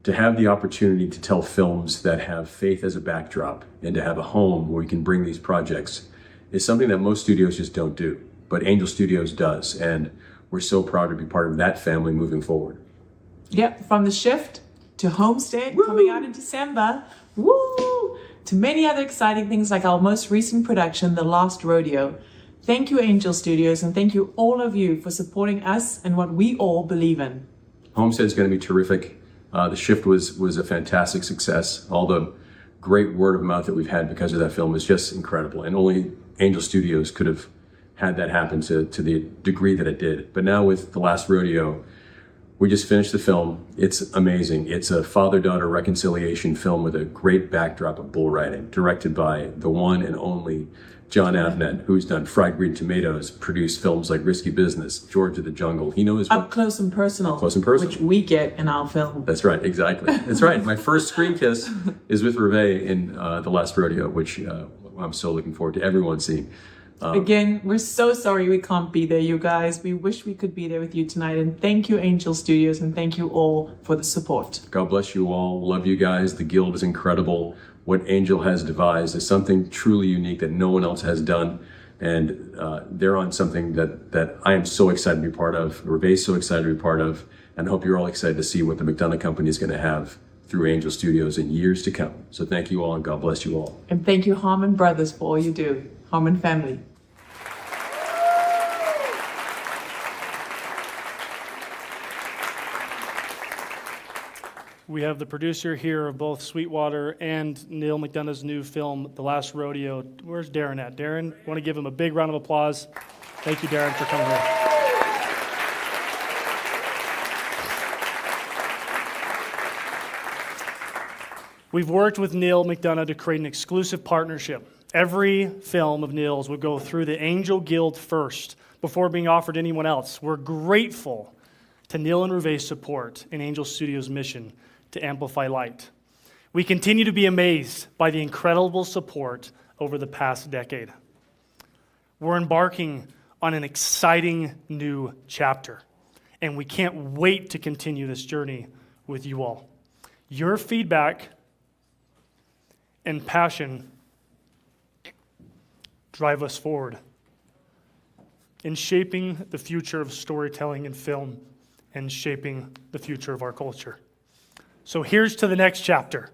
S15: to have the opportunity to tell films that have faith as a backdrop and to have a home where we can bring these projects is something that most studios just don't do. But Angel Studios does. And we're so proud to be part of that family moving forward.
S14: Yep, from The Shift to Homestead, coming out in December. Woo! To many other exciting things like our most recent production, The Last Rodeo. Thank you, Angel Studios, and thank you all of you for supporting us and what we all believe in.
S15: Homestead's going to be terrific. The Shift was a fantastic success. All the great word of mouth that we've had because of that film is just incredible. And only Angel Studios could have had that happen to the degree that it did. But now with The Last Rodeo, we just finished the film. It's amazing. It's a father-daughter reconciliation film with a great backdrop of bull riding, directed by the one and only John Avnet, who's done Fried Green Tomatoes, produced films like Risky Business, George of the Jungle. He knows
S14: Up Close and Personal.
S15: Up Close and Personal.
S14: Which we get in our film.
S15: That's right, exactly. That's right. My first screen kiss is with Reve in The Last Rodeo, which I'm so looking forward to everyone seeing.
S14: Again, we're so sorry we can't be there, you guys. We wish we could be there with you tonight. And thank you, Angel Studios, and thank you all for the support.
S15: God bless you all. Love you guys. The Guild is incredible. What Angel has devised is something truly unique that no one else has done. And they're on something that I am so excited to be part of. Reve's so excited to be part of. And I hope you're all excited to see what the McDonough Company is going to have through Angel Studios in years to come. So thank you all, and God bless you all.
S14: And thank you, Harmon Brothers, for all you do. Harmon family.
S2: We have the producer here of both Sweetwater and Neil McDonough's new film, The Last Rodeo. Where's Darren at? Darren, I want to give him a big round of applause. Thank you, Darren, for coming here. We've worked with Neil McDonough to create an exclusive partnership. Every film of Neil's would go through the Angel Guild first before being offered to anyone else. We're grateful to Neil and Ruve's support in Angel Studios' mission to amplify light. We continue to be amazed by the incredible support over the past decade. We're embarking on an exciting new chapter, and we can't wait to continue this journey with you all. Your feedback and passion drive us forward in shaping the future of storytelling and film and shaping the future of our culture. So here's to the next chapter.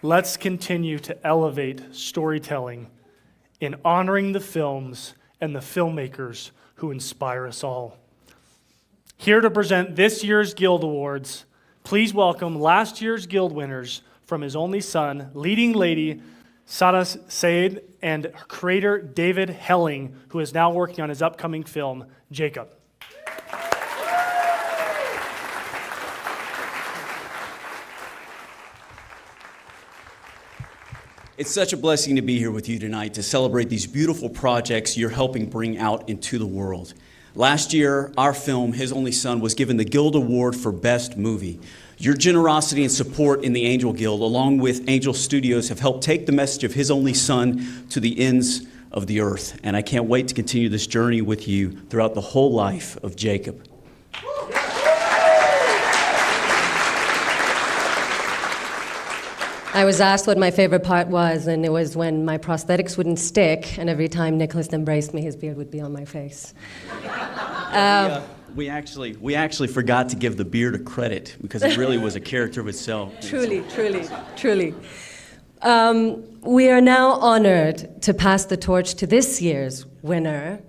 S2: Let's continue to elevate storytelling in honoring the films and the filmmakers who inspire us all. Here to present this year's Guild Awards, please welcome last year's Guild winners from His Only Son, leading lady Sada Said, and creator David Helling, who is now working on his upcoming film, Jacob.
S1: It's such a blessing to be here with you tonight to celebrate these beautiful projects you're helping bring out into the world. Last year, our film, His Only Son, was given the Guild Award for Best Movie. Your generosity and support in the Angel Guild, along with Angel Studios, have helped take the message of His Only Son to the ends of the earth. And I can't wait to continue this journey with you throughout the whole life of Jacob.
S4: I was asked what my favorite part was, and it was when my prosthetics wouldn't stick, and every time Nicholas embraced me, his beard would be on my face.
S1: We actually forgot to give the beard a credit, because it really was a character of itself.
S4: Truly. We are now honored to pass the torch to this year's winner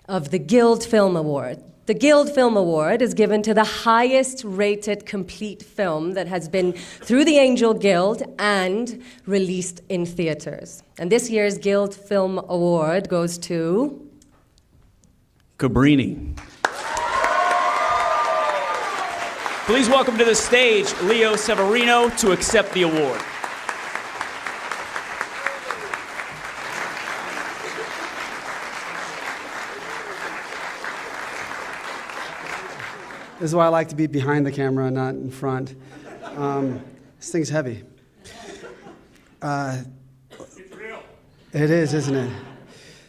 S4: of the Guild Film Award. The Guild Film Award is given to the highest rated complete film that has been through the Angel Guild and released in theaters. And this year's Guild Film Award goes to
S1: Cabrini. Please welcome to the stage Leo Severino to accept the award.
S9: This is why I like to be behind the camera, not in front. This thing's heavy.
S2: It's real.
S9: It is, isn't it?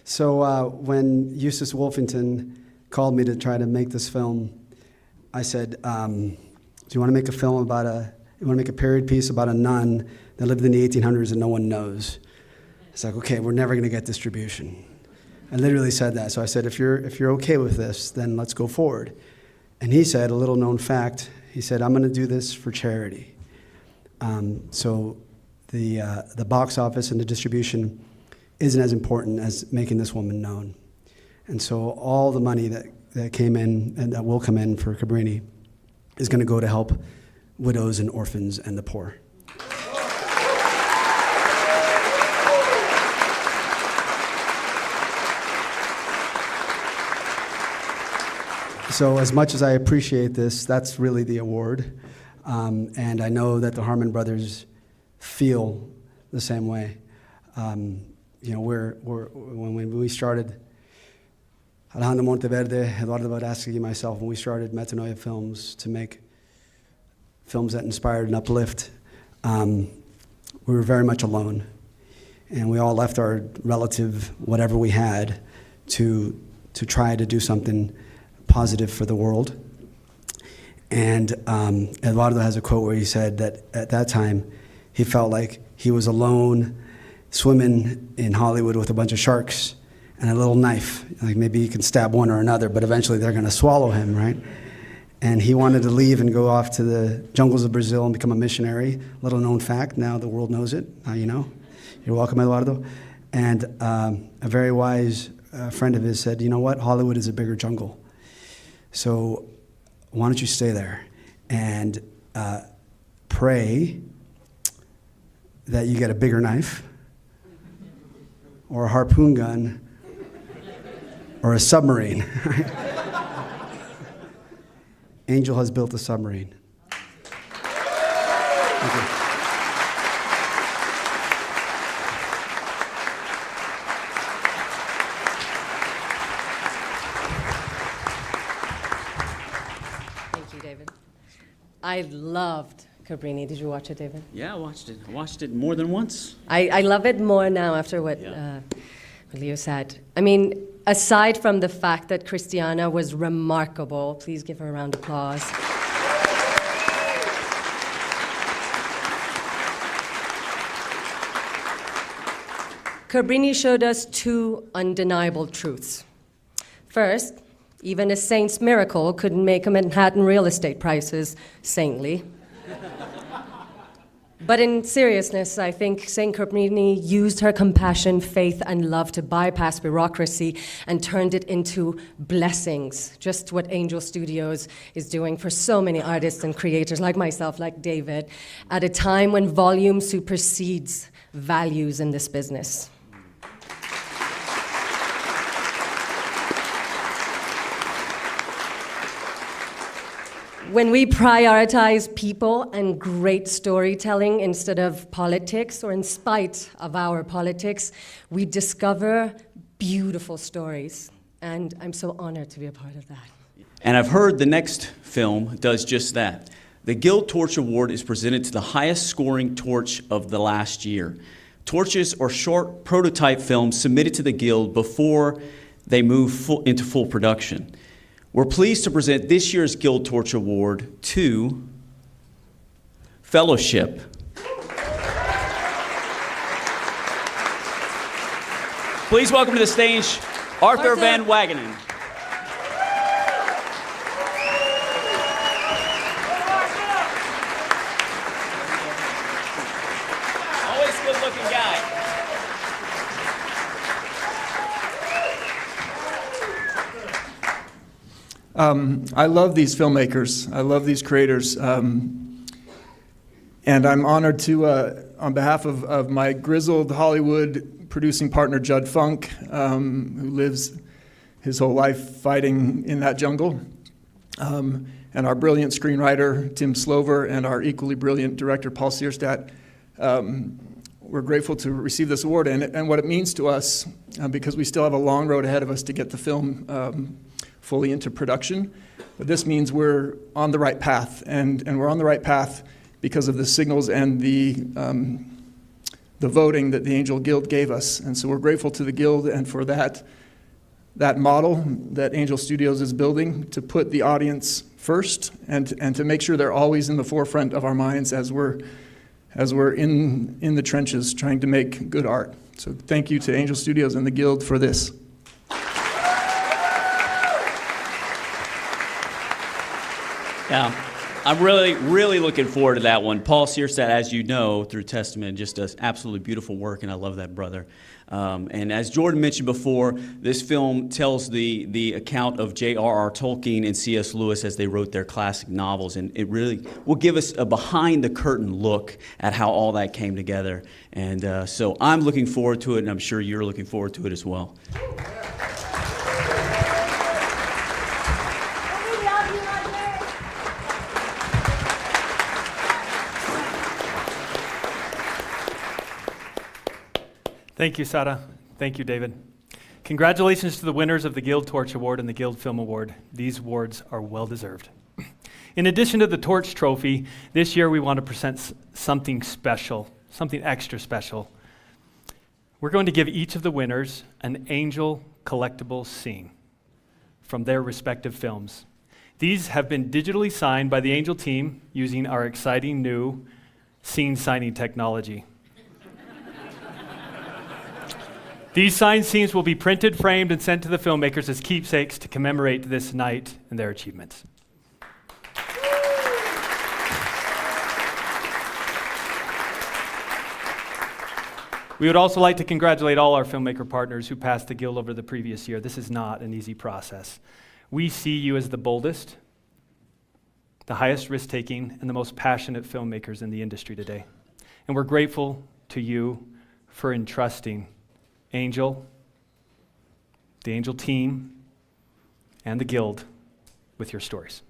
S9: So when Eustace Wolfington called me to try to make this film, I said, do you want to make a film about you want to make a period piece about a nun that lived in the 1800s and no one knows? It's like, okay, we're never going to get distribution. I literally said that. So I said, if you're okay with this, then let's go forward. And he said, a little known fact, he said, I'm going to do this for charity. So the box office and the distribution isn't as important as making this woman known. And so all the money that came in and that will come in for Cabrini is going to go to help widows and orphans and the poor. So as much as I appreciate this, that's really the award. And I know that the Harmon brothers feel the same way. When we started, Alejandro Monteverde, Eduardo Baraski, and myself, when we started Metanoia Films to make films that inspired and uplift, we were very much alone. And we all left our relative, whatever we had, to try to do something positive for the world. And Eduardo has a quote where he said that at that time he felt like he was alone swimming in Hollywood with a bunch of sharks and a little knife. Like maybe he can stab one or another, but eventually they're going to swallow him, right? And he wanted to leave and go off to the jungles of Brazil and become a missionary. Little known fact, now the world knows it. Now you know. You're welcome, Eduardo. And a very wise friend of his said, you know what, Hollywood is a bigger jungle. So why don't you stay there and pray that you get a bigger knife or a harpoon gun or a submarine. Angel has built a submarine. Thank you.
S4: 「I loved Cabrini. Did you watch it, David?
S1: Yeah, I watched it. I watched it more than once.
S4: I love it more now after what Leo said. I mean, aside from the fact that Christiana was remarkable, please give her a round of applause. Cabrini showed us two undeniable truths. First, even a saint's miracle couldn't make Manhattan real estate prices saintly. But in seriousness, I think Saint Cabrini used her compassion, faith, and love to bypass bureaucracy and turned it into blessings, just what Angel Studios is doing for so many artists and creators like myself, like David, at a time when volume supersedes values in this business. When we prioritize people and great storytelling instead of politics, or in spite of our politics, we discover beautiful stories. And I'm so honored to be a part of that.
S1: And I've heard the next film does just that. The Guild Torch Award is presented to the highest scoring torch of the last year. Torches are short prototype films submitted to the Guild before they move into full production. We're pleased to present this year's Guild Torch Award to Fellowship. Please welcome to the stage Arthur Van Wagenen. Always good-looking guy.
S10: I love these filmmakers. I love these creators. And I'm honored to, on behalf of my grizzled Hollywood producing partner, Judd Funk, who lives his whole life fighting in that jungle, and our brilliant screenwriter, Tim Slover, and our equally brilliant director, Paul Sierstadt. We're grateful to receive this award and what it means to us, because we still have a long road ahead of us to get the film fully into production. But this means we're on the right path, and we're on the right path because of the signals and the voting that the Angel Guild gave us. And so we're grateful to the Guild and for that model that Angel Studios is building to put the audience first and to make sure they're always in the forefront of our minds as we're in the trenches trying to make good art. So thank you to Angel Studios and the Guild for this.
S1: Yeah, I'm really looking forward to that one. Paul Sierstadt, as you know, through Testament, just does absolutely beautiful work, and I love that brother. And as Jordan mentioned before, this film tells the account of J.R.R. Tolkien and C.S. Lewis as they wrote their classic novels, and it really will give us a behind-the-curtain look at how all that came together. And so I'm looking forward to it, and I'm sure you're looking forward to it as well.
S5: Thank you, Sada. Thank you, David. Congratulations to the winners of the Guild Torch Award and the Guild Film Award. These awards are well-deserved. In addition to the Torch Trophy, this year we want to present something special, something extra special. We're going to give each of the winners an Angel collectible scene from their respective films. These have been digitally signed by the Angel team using our exciting new scene signing technology. These signed scenes will be printed, framed, and sent to the filmmakers as keepsakes to commemorate this night and their achievements. We would also like to congratulate all our filmmaker partners who passed the Guild over the previous year. This is not an easy process. We see you as the boldest, the highest risk-taking, and the most passionate filmmakers in the industry today. And we're grateful to you for entrusting Angel, the Angel team, and the Guild with your stories.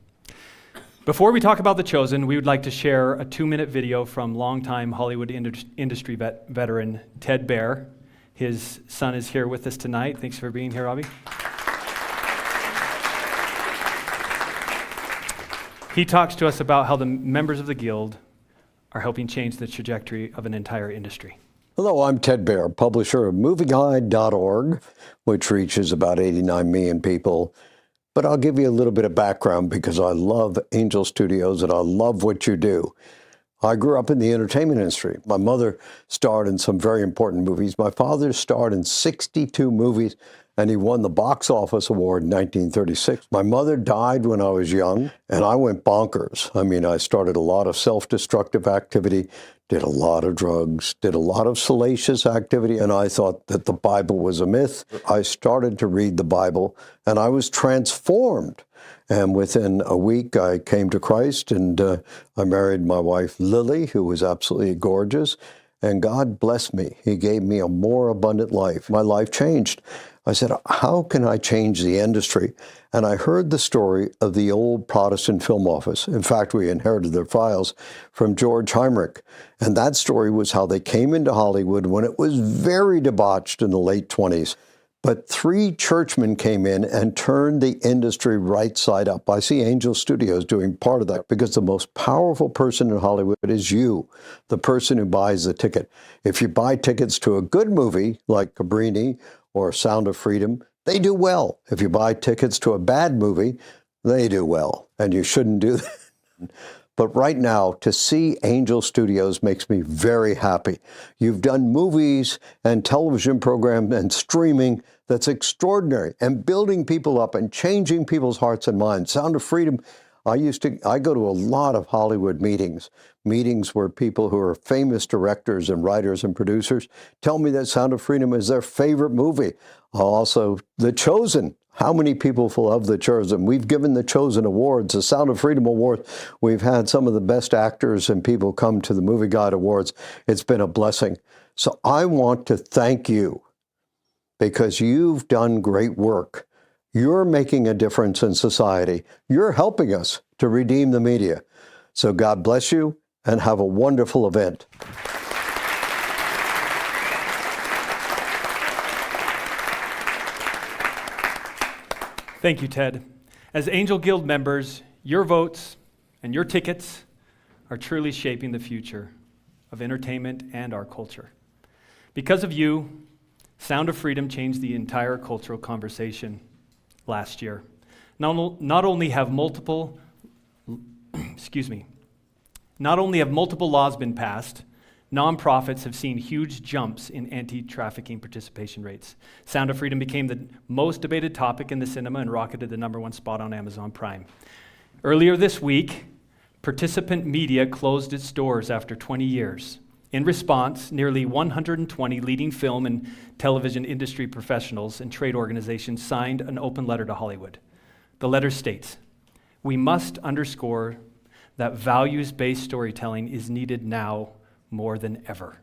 S5: Before we talk about The Chosen, we would like to share a 2-minute video from longtime Hollywood industry veteran Ted Baer. His son is here with us tonight. Thanks for being here, Robbie. He talks to us about how the members of the Guild are helping change the trajectory of an entire industry.
S16: Hello, I'm Ted Baer, publisher of MovieGuide.org, which reaches about 89 million people. But I'll give you a little bit of background because I love Angel Studios and I love what you do. I grew up in the entertainment industry. My mother starred in some very important movies. My father starred in 62 movies, and he won the box office award in 1936. My mother died when I was young, and I went bonkers. I mean, I started a lot of self-destructive activity, did a lot of drugs, did a lot of salacious activity, and I thought that the Bible was a myth. I started to read the Bible, and I was transformed. And within a week, I came to Christ, and I married my wife, Lily, who was absolutely gorgeous. And God blessed me. He gave me a more abundant life. My life changed. I said, how can I change the industry? And I heard the story of the old Protestant film office. In fact, we inherited their files from George Heinrich. And that story was how they came into Hollywood when it was very debauched in the late 20s. But 3 churchmen came in and turned the industry right side up. I see Angel Studios doing part of that because the most powerful person in Hollywood is you, the person who buys the ticket. If you buy tickets to a good movie like Cabrini or Sound of Freedom, they do well. If you buy tickets to a bad movie, they do well. And you shouldn't do that. But right now, to see Angel Studios makes me very happy. You've done movies and television programs and streaming that's extraordinary and building people up and changing people's hearts and minds. Sound of Freedom, I go to a lot of Hollywood meetings where people who are famous directors and writers and producers tell me that Sound of Freedom is their favorite movie. Also, The Chosen. How many people love The Chosen? We've given The Chosen awards, the Sound of Freedom Awards. We've had some of the best actors and people come to the Movie Guide Awards. It's been a blessing. So I want to thank you because you've done great work. You're making a difference in society. You're helping us to redeem the media. So God bless you and have a wonderful event.
S5: Thank you, Ted. As Angel Guild members, your votes and your tickets are truly shaping the future of entertainment and our culture. Because of you, Sound of Freedom changed the entire cultural conversation last year. Not only have multiple laws been passed, nonprofits have seen huge jumps in anti-trafficking participation rates. Sound of Freedom became the most debated topic in the cinema and rocketed the #1 spot on Amazon Prime. Earlier this week, Participant Media closed its doors after 20 years. In response, nearly 120 leading film and television industry professionals and trade organizations signed an open letter to Hollywood. The letter states, "We must underscore that values-based storytelling is needed now more than ever."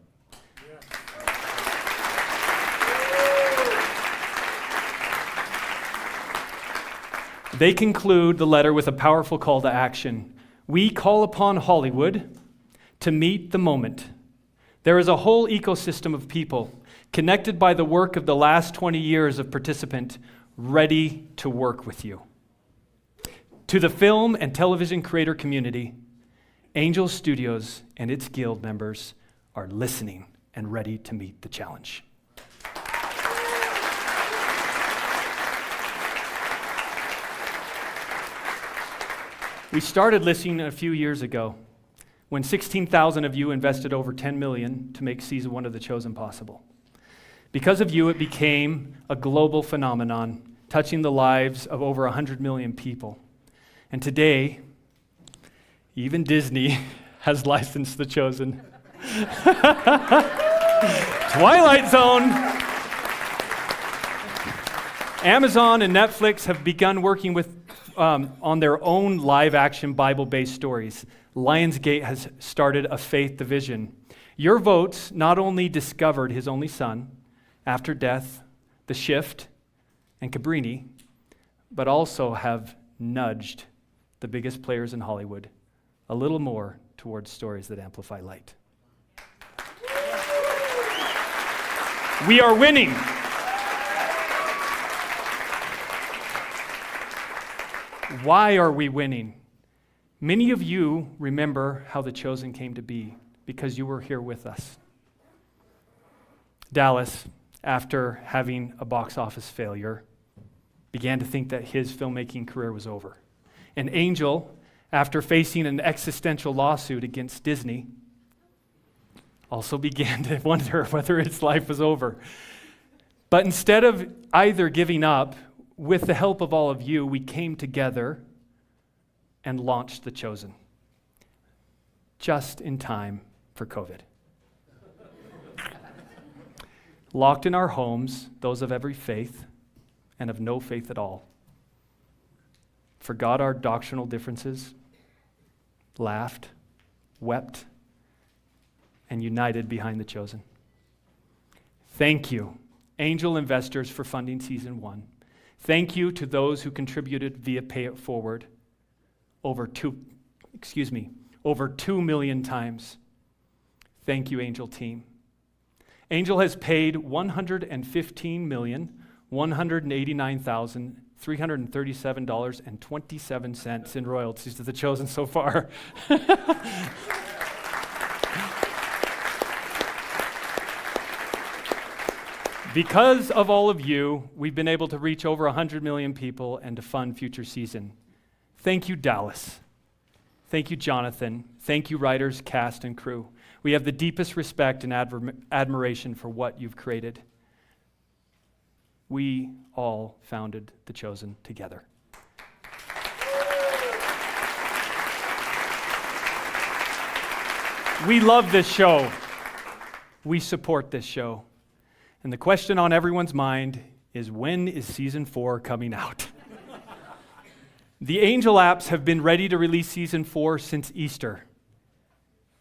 S5: They conclude the letter with a powerful call to action. We call upon Hollywood to meet the moment. There is a whole ecosystem of people connected by the work of the last 20 years of Participant, ready to work with you. To the film and television creator community, Angel Studios and its guild members are listening and ready to meet the challenge. We started listening a few years ago when 16,000 of you invested over $10 million to make season 1 of The Chosen possible. Because of you, it became a global phenomenon, touching the lives of over 100 million people. And today, even Disney has licensed The Chosen. Twilight Zone. Amazon and Netflix have begun working with on their own live-action Bible-based stories. Lionsgate has started a faith division. Your votes not only discovered his only son, After Death, The Shift, and Cabrini, but also have nudged the biggest players in Hollywood a little more towards stories that amplify light. We are winning. Why are we winning? Many of you remember how The Chosen came to be because you were here with us. Dallas, after having a box office failure, began to think that his filmmaking career was over. And Angel, after facing an existential lawsuit against Disney, also began to wonder whether his life was over. But instead of either giving up, with the help of all of you, we came together and launched The Chosen, just in time for COVID. Locked in our homes, those of every faith and of no faith at all, forgot our doctrinal differences, laughed, wept, and united behind The Chosen. Thank you, angel investors, for funding season 1. Thank you to those who contributed via Pay It Forward over 2 million times. Thank you, Angel team. Angel has paid $115,189,337.27 in royalties to The Chosen so far. Because of all of you, we've been able to reach over 100 million people and to fund future season. Thank you, Dallas. Thank you, Jonathan. Thank you, writers, cast, and crew. We have the deepest respect and admiration for what you've created. We all founded The Chosen together. We love this show. We support this show. And the question on everyone's mind is, when is season 4 coming out? The Angel apps have been ready to release season 4 since Easter.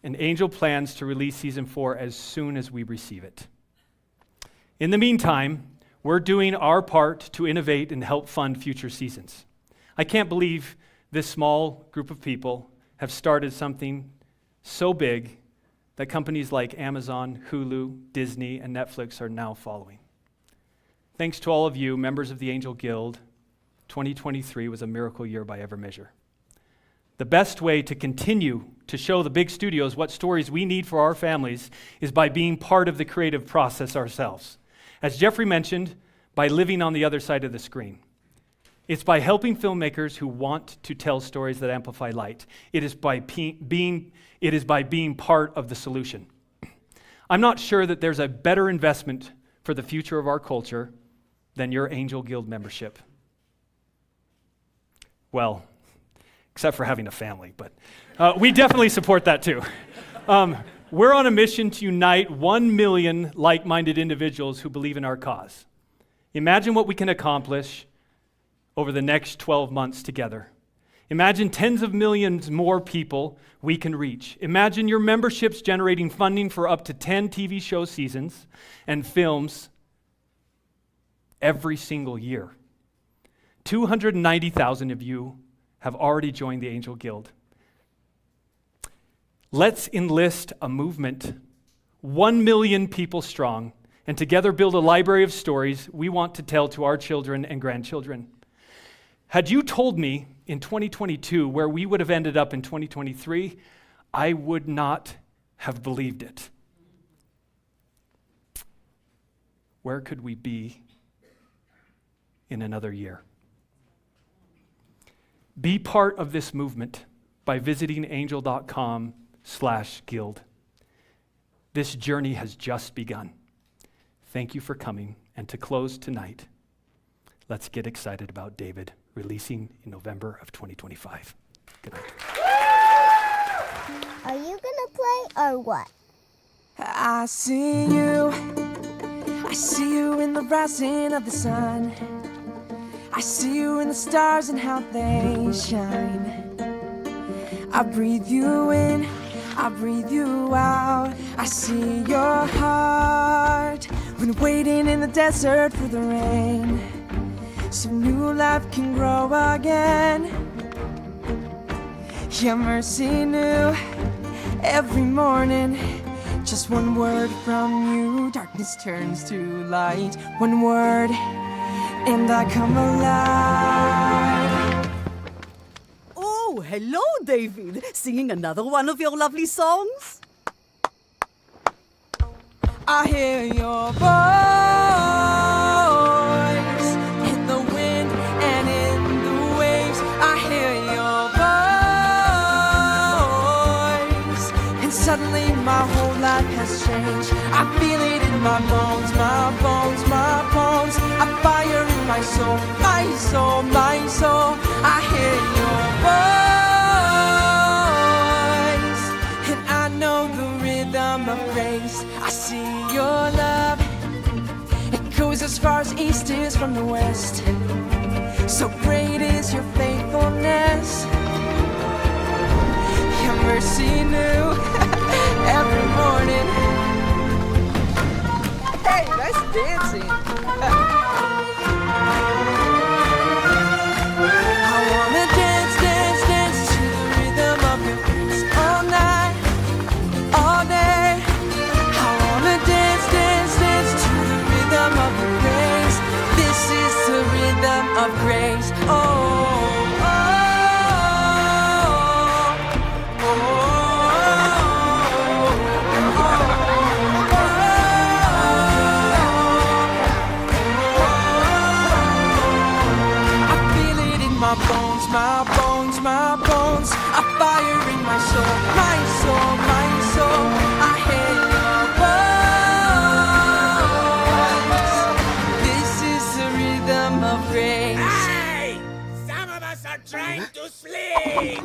S5: And Angel plans to release season 4 as soon as we receive it. In the meantime, we're doing our part to innovate and help fund future seasons. I can't believe this small group of people have started something so big that companies like Amazon, Hulu, Disney, and Netflix are now following. Thanks to all of you, members of the Angel Guild, 2023 was a miracle year by every measure. The best way to continue to show the big studios what stories we need for our families is by being part of the creative process ourselves. As Jeffrey mentioned, by living on the other side of the screen. It's by helping filmmakers who want to tell stories that amplify light. It is by being part of the solution. I'm not sure that there's a better investment for the future of our culture than your Angel Guild membership. Well, except for having a family, but we definitely support that too. We're on a mission to unite 1 million like-minded individuals who believe in our cause. Imagine what we can accomplish over the next 12 months together. Imagine tens of millions more people we can reach. Imagine your memberships generating funding for up to 10 TV show seasons and films every single year. 290,000 of you have already joined the Angel Guild. Let's enlist a movement, 1 million people strong, and together build a library of stories we want to tell to our children and grandchildren. Had you told me in 2022 where we would have ended up in 2023, I would not have believed it. Where could we be in another year? Be part of this movement by visiting angel.com/guild. This journey has just begun. Thank you for coming. And to close tonight, let's get excited about David releasing in November of 2025. Good night.
S20: Are you gonna play or what?
S21: I see you in the rising of the sun. I see you in the stars and how they shine. I breathe you in, I breathe you out. I see your heart when waiting in the desert for the rain, so new life can grow again. Your mercy new every morning. Just one word from you, darkness turns to light. One word, and I come alive.
S22: Ooh,
S6: hello, David. Singing another one of your lovely songs?
S21: I hear your voice in the wind and in the waves. I hear your voice, and suddenly my whole life has changed. I feel it in my bones, my bones, my bones. A fire in my soul, my soul, my soul. I hear your voice, and I know the rhythm of grace. I see your love, it goes as far as east is from the west. So great is your faithfulness, your mercy new every morning. Hey, nice dancing. I wanna dance, dance, dance to the rhythm of your grace all night, all day. I wanna dance, dance, dance to the rhythm of your grace. This is the rhythm of grace. Oh, oh, oh, oh, I feel it in my bones, my bones, my bones. A fire in my soul, my soul, my soul. I hear your voice. This is the rhythm of grace.
S19: Hey! Some of us are trying to sleep!